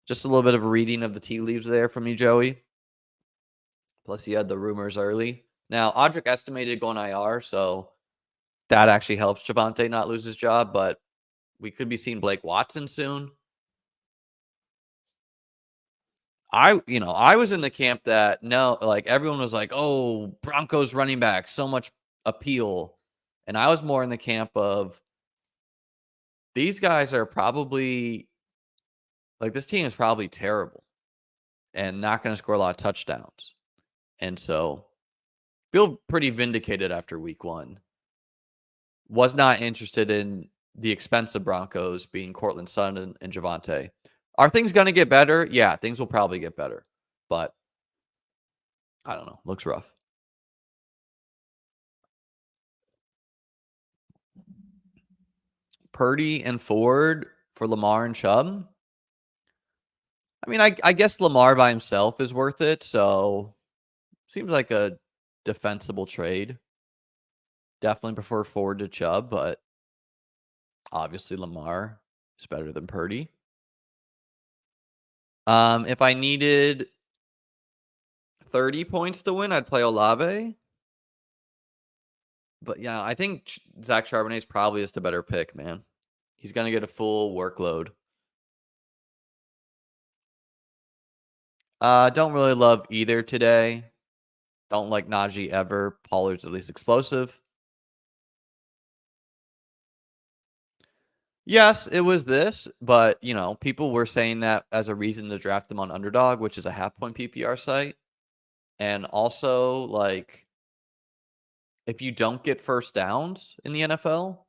just a little bit of reading of the tea leaves there from me, Joey. Plus, he had the rumors early. Now, Audric estimated going IR, so that actually helps Javonte not lose his job, but we could be seeing Blake Watson soon. I was in the camp that no, like everyone was like, "Oh, Broncos running back, so much appeal." And I was more in the camp of these guys are probably like this team is probably terrible and not going to score a lot of touchdowns. And so feel pretty vindicated after week 1. Was not interested in the expensive Broncos being Cortland Sutton and Javonte. Are things going to get better? Yeah, things will probably get better. But I don't know. Looks rough. Purdy and Ford for Lamar and Chubb. I mean, I guess Lamar by himself is worth it. So seems like a defensible trade. Definitely prefer Ford to Chubb, but obviously Lamar is better than Purdy. If I needed 30 points to win, I'd play Olave. But yeah, I think Zach Charbonnet is probably just a better pick, man. He's going to get a full workload. Don't really love either today. Don't like Najee ever. Pollard's at least explosive. Yes, it was this, but people were saying that as a reason to draft them on Underdog, which is a half-point PPR site. And also, like, if you don't get first downs in the NFL,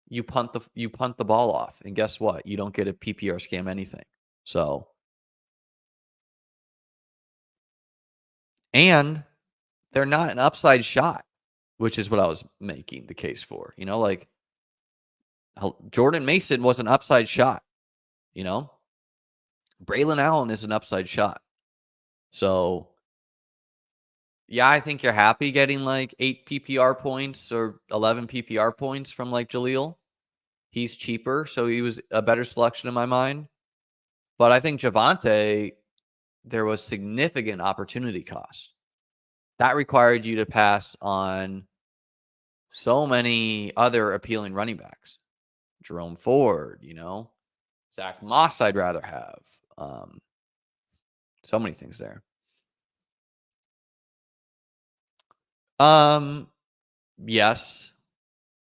you punt the ball off, and guess what? You don't get a PPR scam anything. So, and they're not an upside shot, which is what I was making the case for. Like Jordan Mason was an upside shot. Braylon Allen is an upside shot. So, yeah, I think you're happy getting like 8 PPR points or 11 PPR points from like Jaleel. He's cheaper, so he was a better selection in my mind. But I think Javonte, there was significant opportunity cost. That required you to pass on so many other appealing running backs. Jerome Ford, Zach Moss I'd rather have. So many things there. Yes.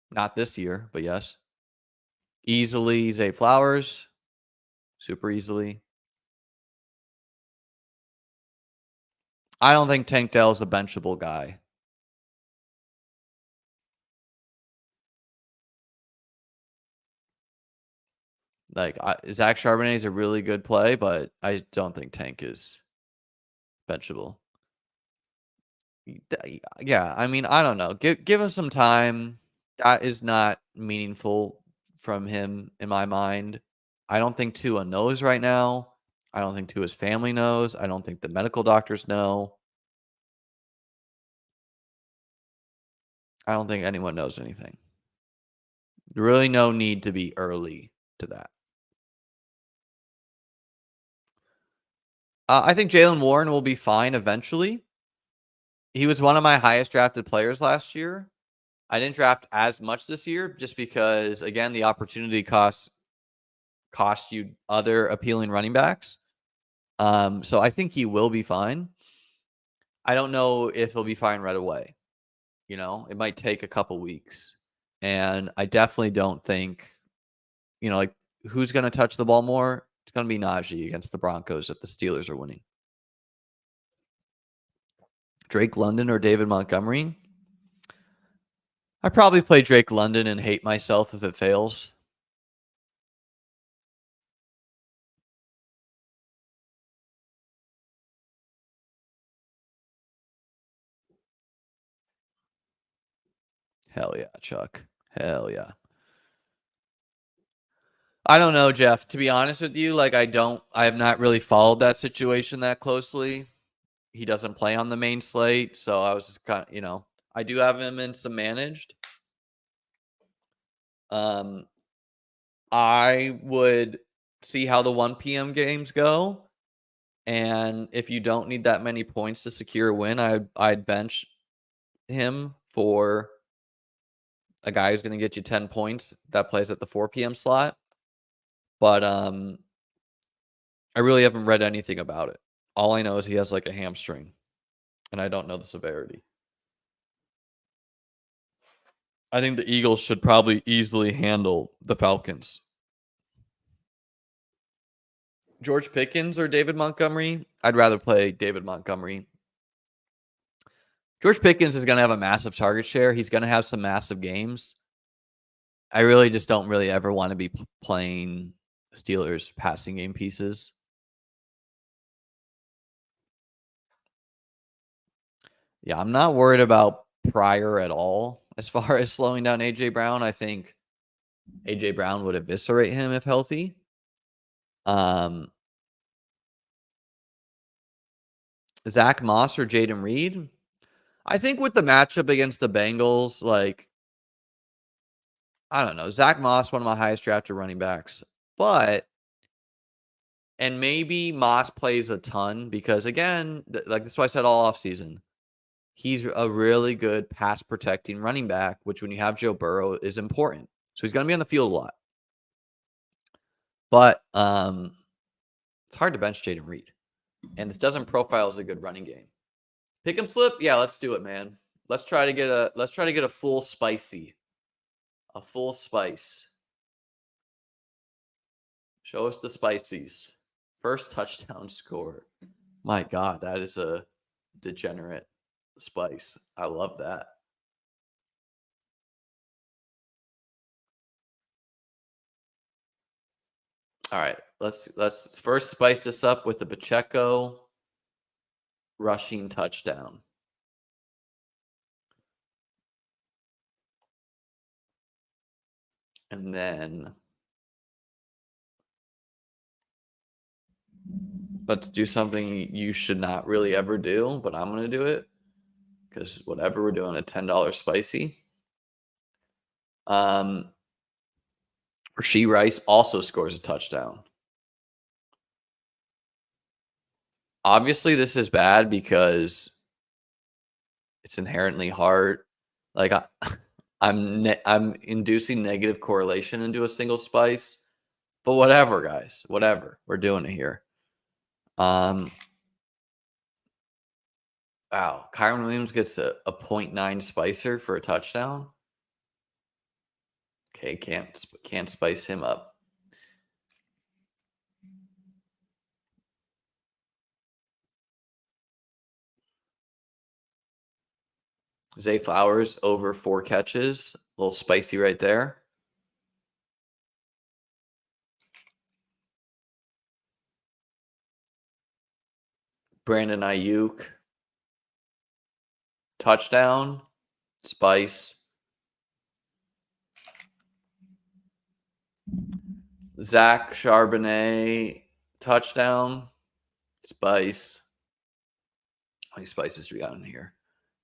Not this year, but yes. Easily Zay Flowers. Super easily. I don't think Tank Dell's a benchable guy. Like, Zach Charbonnet is a really good play, but I don't think Tank is benchable. Yeah, I mean, I don't know. Give him some time. That is not meaningful from him in my mind. I don't think Tua knows right now. I don't think Tua's family knows. I don't think the medical doctors know. I don't think anyone knows anything. Really no need to be early to that. I think Jalen Warren will be fine eventually. He was one of my highest drafted players last year. I didn't draft as much this year just because, again, the opportunity cost you other appealing running backs. So I think he will be fine. I don't know if he'll be fine right away. It might take a couple weeks. And I definitely don't think, like, who's going to touch the ball more? It's going to be Najee against the Broncos if the Steelers are winning. Drake London or David Montgomery? I probably play Drake London and hate myself if it fails. Hell yeah, Chuck. Hell yeah. I don't know, Jeff. To be honest with you, like I have not really followed that situation that closely. He doesn't play on the main slate, so I was just kind of, I do have him in some managed. Um, I would see how the 1 p.m. games go, and if you don't need that many points to secure a win, I'd bench him for a guy who's going to get you 10 points that plays at the 4 p.m. slot. But I really haven't read anything about it. All I know is he has like a hamstring, and I don't know the severity. I think the Eagles should probably easily handle the Falcons. George Pickens or David Montgomery? I'd rather play David Montgomery. George Pickens is going to have a massive target share. He's going to have some massive games. I really just don't really ever want to be playing Steelers passing game pieces. Yeah, I'm not worried about Pryor at all. As far as slowing down A.J. Brown, I think A.J. Brown would eviscerate him if healthy. Zach Moss or Jaden Reed? I think with the matchup against the Bengals, like, I don't know. Zach Moss, one of my highest drafted running backs. And maybe Moss plays a ton because, again, like this is what I said all offseason. He's a really good pass protecting running back, which when you have Joe Burrow is important. So he's going to be on the field a lot. But it's hard to bench Jaden Reed. And this doesn't profile as a good running game. Pick and flip? Yeah, let's do it, man. Let's try to get a full spicy. A full spice. Show us the spices. First touchdown score. My God, that is a degenerate spice. I love that. All right, let's first spice this up with the Pacheco rushing touchdown. And then let's do something you should not really ever do, but I'm going to do it because whatever we're doing, a $10 spicy. Rashee Rice also scores a touchdown. Obviously, this is bad because it's inherently hard. Like I'm inducing negative correlation into a single spice, but whatever, guys, whatever. We're doing it here. Wow, Kyron Williams gets a 0.9 spicer for a touchdown. Okay, can't spice him up. Zay Flowers over 4 catches. A little spicy right there. Brandon Ayuk. Touchdown. Spice. Zach Charbonnet. Touchdown. Spice. How many spices do we got in here?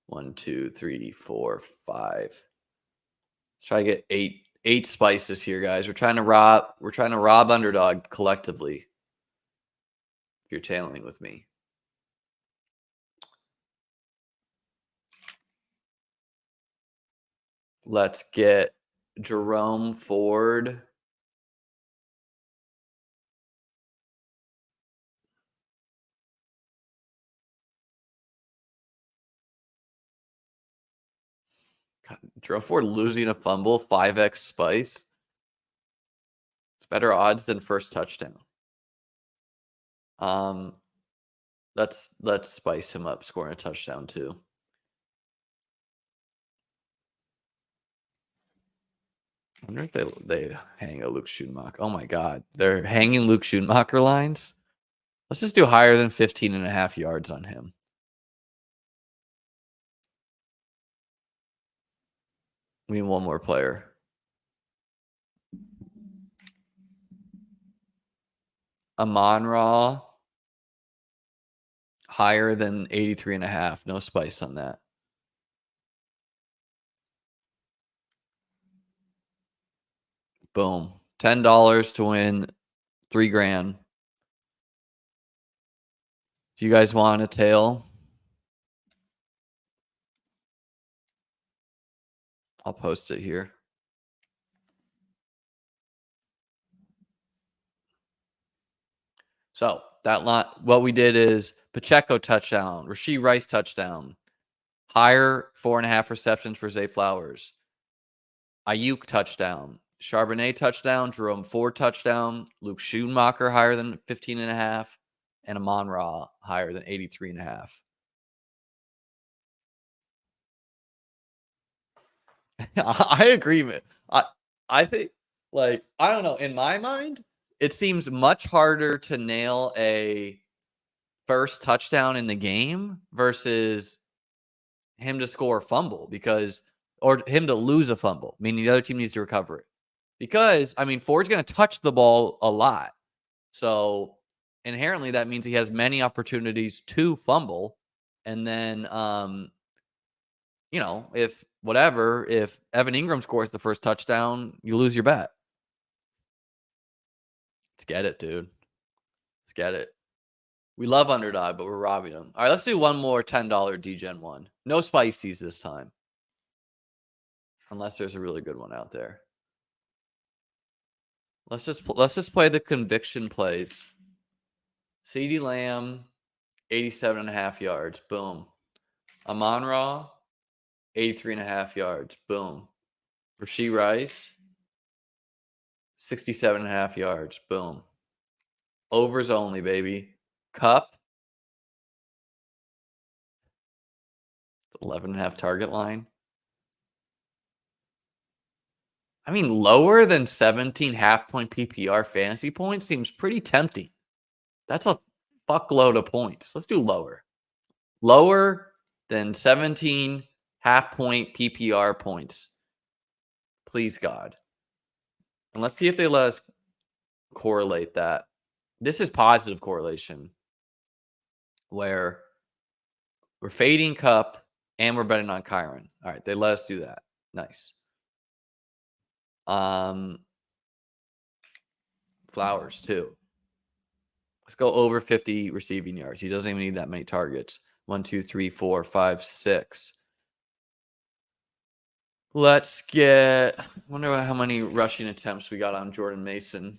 1, 2, 3, 4, 5. Let's try to get eight spices here, guys. We're trying to rob Underdog collectively. If you're tailing with me. Let's get Jerome Ford. God, Jerome Ford losing a fumble, 5x spice. It's better odds than first touchdown. Let's spice him up, scoring a touchdown too. I wonder if they hang a Luke Schumacher. Oh my God, they're hanging Luke Schumacher lines. Let's just do higher than 15.5 yards on him. We need one more player. Amon-Ra. Higher than 83.5. No spice on that. Boom. $10 to win $3,000. Do you guys want a tail? I'll post it here. So that lot, what we did is Pacheco touchdown, Rashee Rice touchdown, higher 4.5 receptions for Zay Flowers, Ayuk touchdown, Charbonnet touchdown, Jerome Ford touchdown, Luke Schumacher higher than 15.5, and Amon-Ra higher than 83.5. I agree, man. I think, like, I don't know. In my mind, it seems much harder to nail a first touchdown in the game versus him to score a fumble or him to lose a fumble, meaning the other team needs to recover it. Because, I mean, Ford's going to touch the ball a lot. So inherently, that means he has many opportunities to fumble. And then, if Evan Ingram scores the first touchdown, you lose your bet. Let's get it, dude. Let's get it. We love Underdog, but we're robbing them. All right, let's do one more $10 DGen one. No spices this time. Unless there's a really good one out there. Let's just play the conviction plays. CeeDee Lamb, 87.5 yards. Boom. Amon-Ra, 83.5 yards. Boom. Rashee Rice, 67.5 yards. Boom. Overs only, baby. Cup, 11.5 target line. I mean, lower than 17 half-point PPR fantasy points seems pretty tempting. That's a fuckload of points. Let's do lower. Lower than 17 half-point PPR points. Please, God. And let's see if they let us correlate that. This is positive correlation where we're fading Cup and we're betting on Kyron. All right, they let us do that. Nice. Flowers too. Let's go over 50 receiving yards. He doesn't even need that many targets. 1, 2, 3, 4, 5, 6. Let's get. I wonder how many rushing attempts we got on Jordan Mason.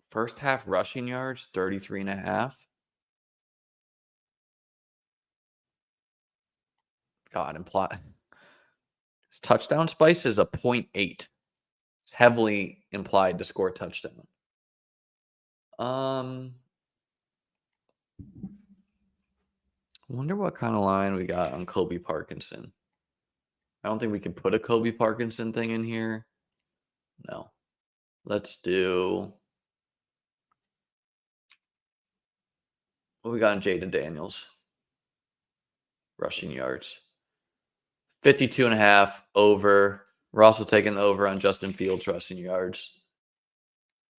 First half rushing yards, 33.5. God, his touchdown spice is a 0.8. It's heavily implied to score a touchdown. I wonder what kind of line we got on Kobe Parkinson. I don't think we can put a Kobe Parkinson thing in here. No. Let's do. What we got in Jaden Daniels? Rushing yards. 52.5 over. We're also taking the over on Justin Fields rushing yards.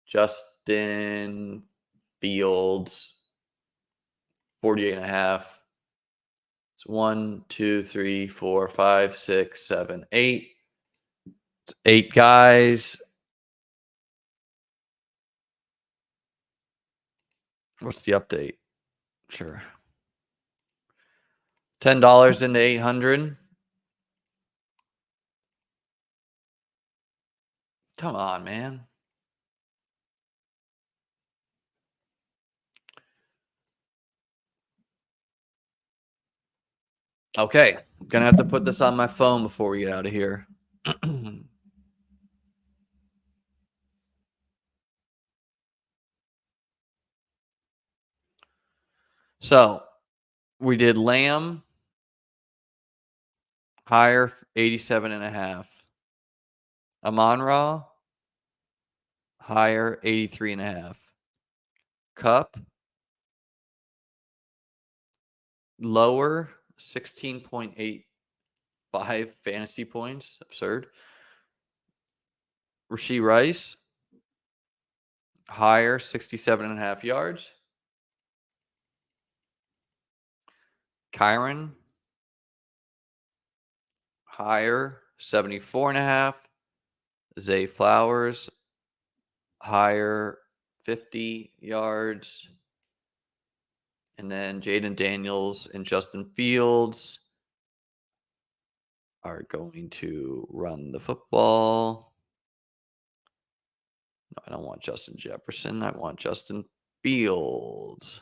Justin Fields, 48.5. It's 1, 2, 3, 4, 5, 6, 7, 8. It's 8 guys. What's the update? Sure. $10 into 800. Come on, man. Okay. Gonna have to put this on my phone before we get out of here. So we did Lamb higher 87.5. Amon-Ra higher 83.5. Cup lower 16.85 fantasy points. Absurd. Rashee Rice higher 67.5 yards. Kyron higher 74.5. Zay Flowers higher 50 yards. And then Jaden Daniels and Justin Fields are going to run the football. No, I don't want Justin Jefferson. I want Justin Fields.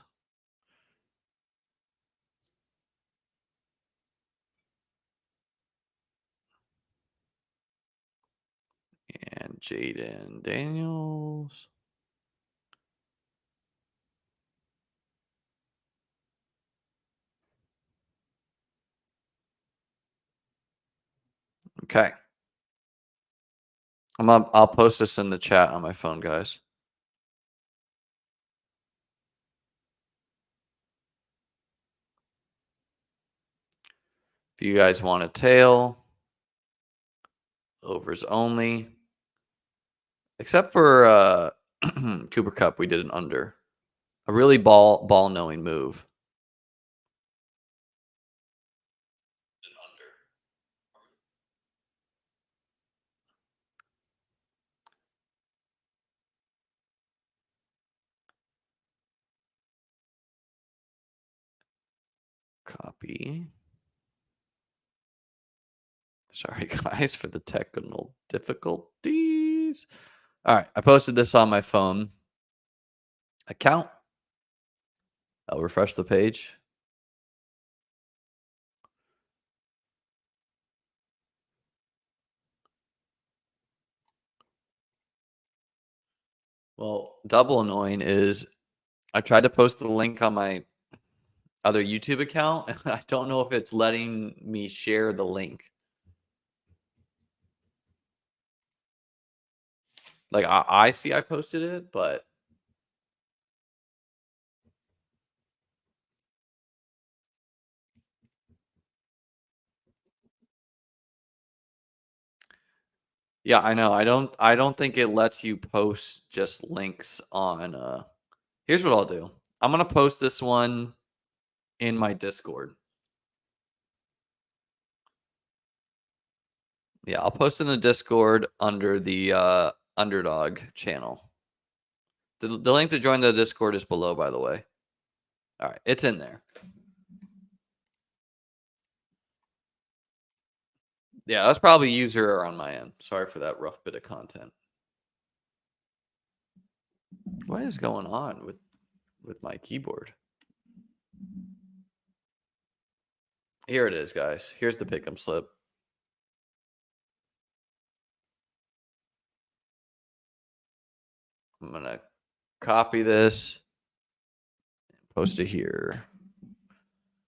And Jaden Daniels. Okay. I'll post this in the chat on my phone, guys. If you guys want a tail, overs only. Except for Cooper Kupp, we did an under. A really ball knowing move. Copy. Sorry, guys, for the technical difficulties. All right, I posted this on my phone account. I'll refresh the page. Well, double annoying is I tried to post the link on my other YouTube account, and I don't know if it's letting me share the link. Like, I see I posted it, but yeah, I know. I don't think it lets you post just links on here's what I'll do. I'm gonna post this one in my Discord. Yeah, I'll post in the Discord under the Underdog channel. The link to join the Discord is below, by the way. All right, it's in there. Yeah, that's probably user error on my end. Sorry for that rough bit of content. What is going on with my keyboard? Here it is, guys. Here's the pick'em slip. I'm gonna copy this, post it here.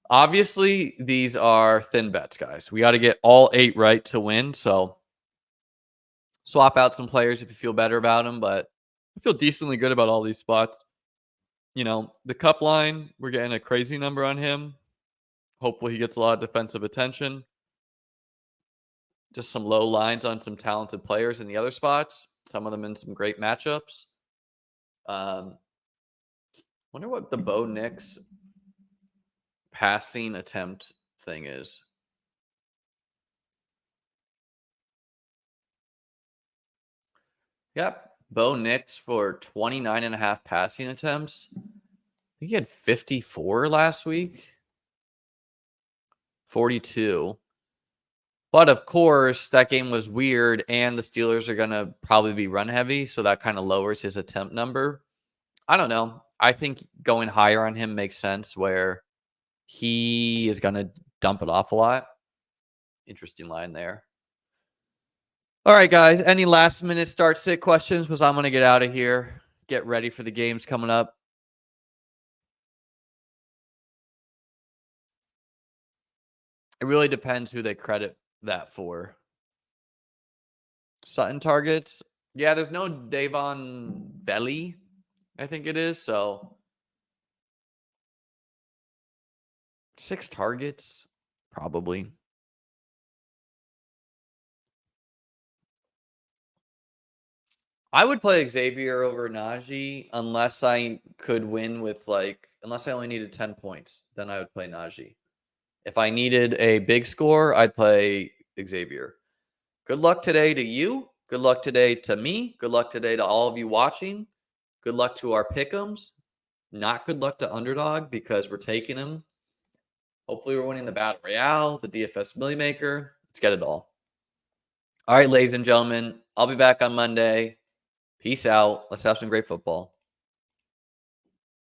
Obviously, these are thin bets, guys. We got to get all 8 right to win. So swap out some players if you feel better about them, but I feel decently good about all these spots. The cup line, we're getting a crazy number on him. Hopefully, he gets a lot of defensive attention. Just some low lines on some talented players in the other spots. Some of them in some great matchups. Wonder what the Bo Nix passing attempt thing is. Yep. Bo Nix for 29.5 passing attempts. I think he had 54 last week. 42. But of course, that game was weird, and the Steelers are going to probably be run heavy, so that kind of lowers his attempt number. I don't know. I think going higher on him makes sense where he is going to dump it off a lot. Interesting line there. All right, guys. Any last minute start sit questions? Because I'm going to get out of here. Get ready for the games coming up. It really depends who they credit that for. Sutton targets. Yeah, there's no Davon Belly, I think it is. So 6 targets, probably. I would play Xavier over Najee unless I could win with unless I only needed 10 points, then I would play Najee. If I needed a big score, I'd play Xavier. Good luck today to you. Good luck today to me. Good luck today to all of you watching. Good luck to our pick'ems. Not good luck to Underdog because we're taking him. Hopefully we're winning the Battle Royale, the DFS Millie Maker. Let's get it all. All right, ladies and gentlemen, I'll be back on Monday. Peace out. Let's have some great football.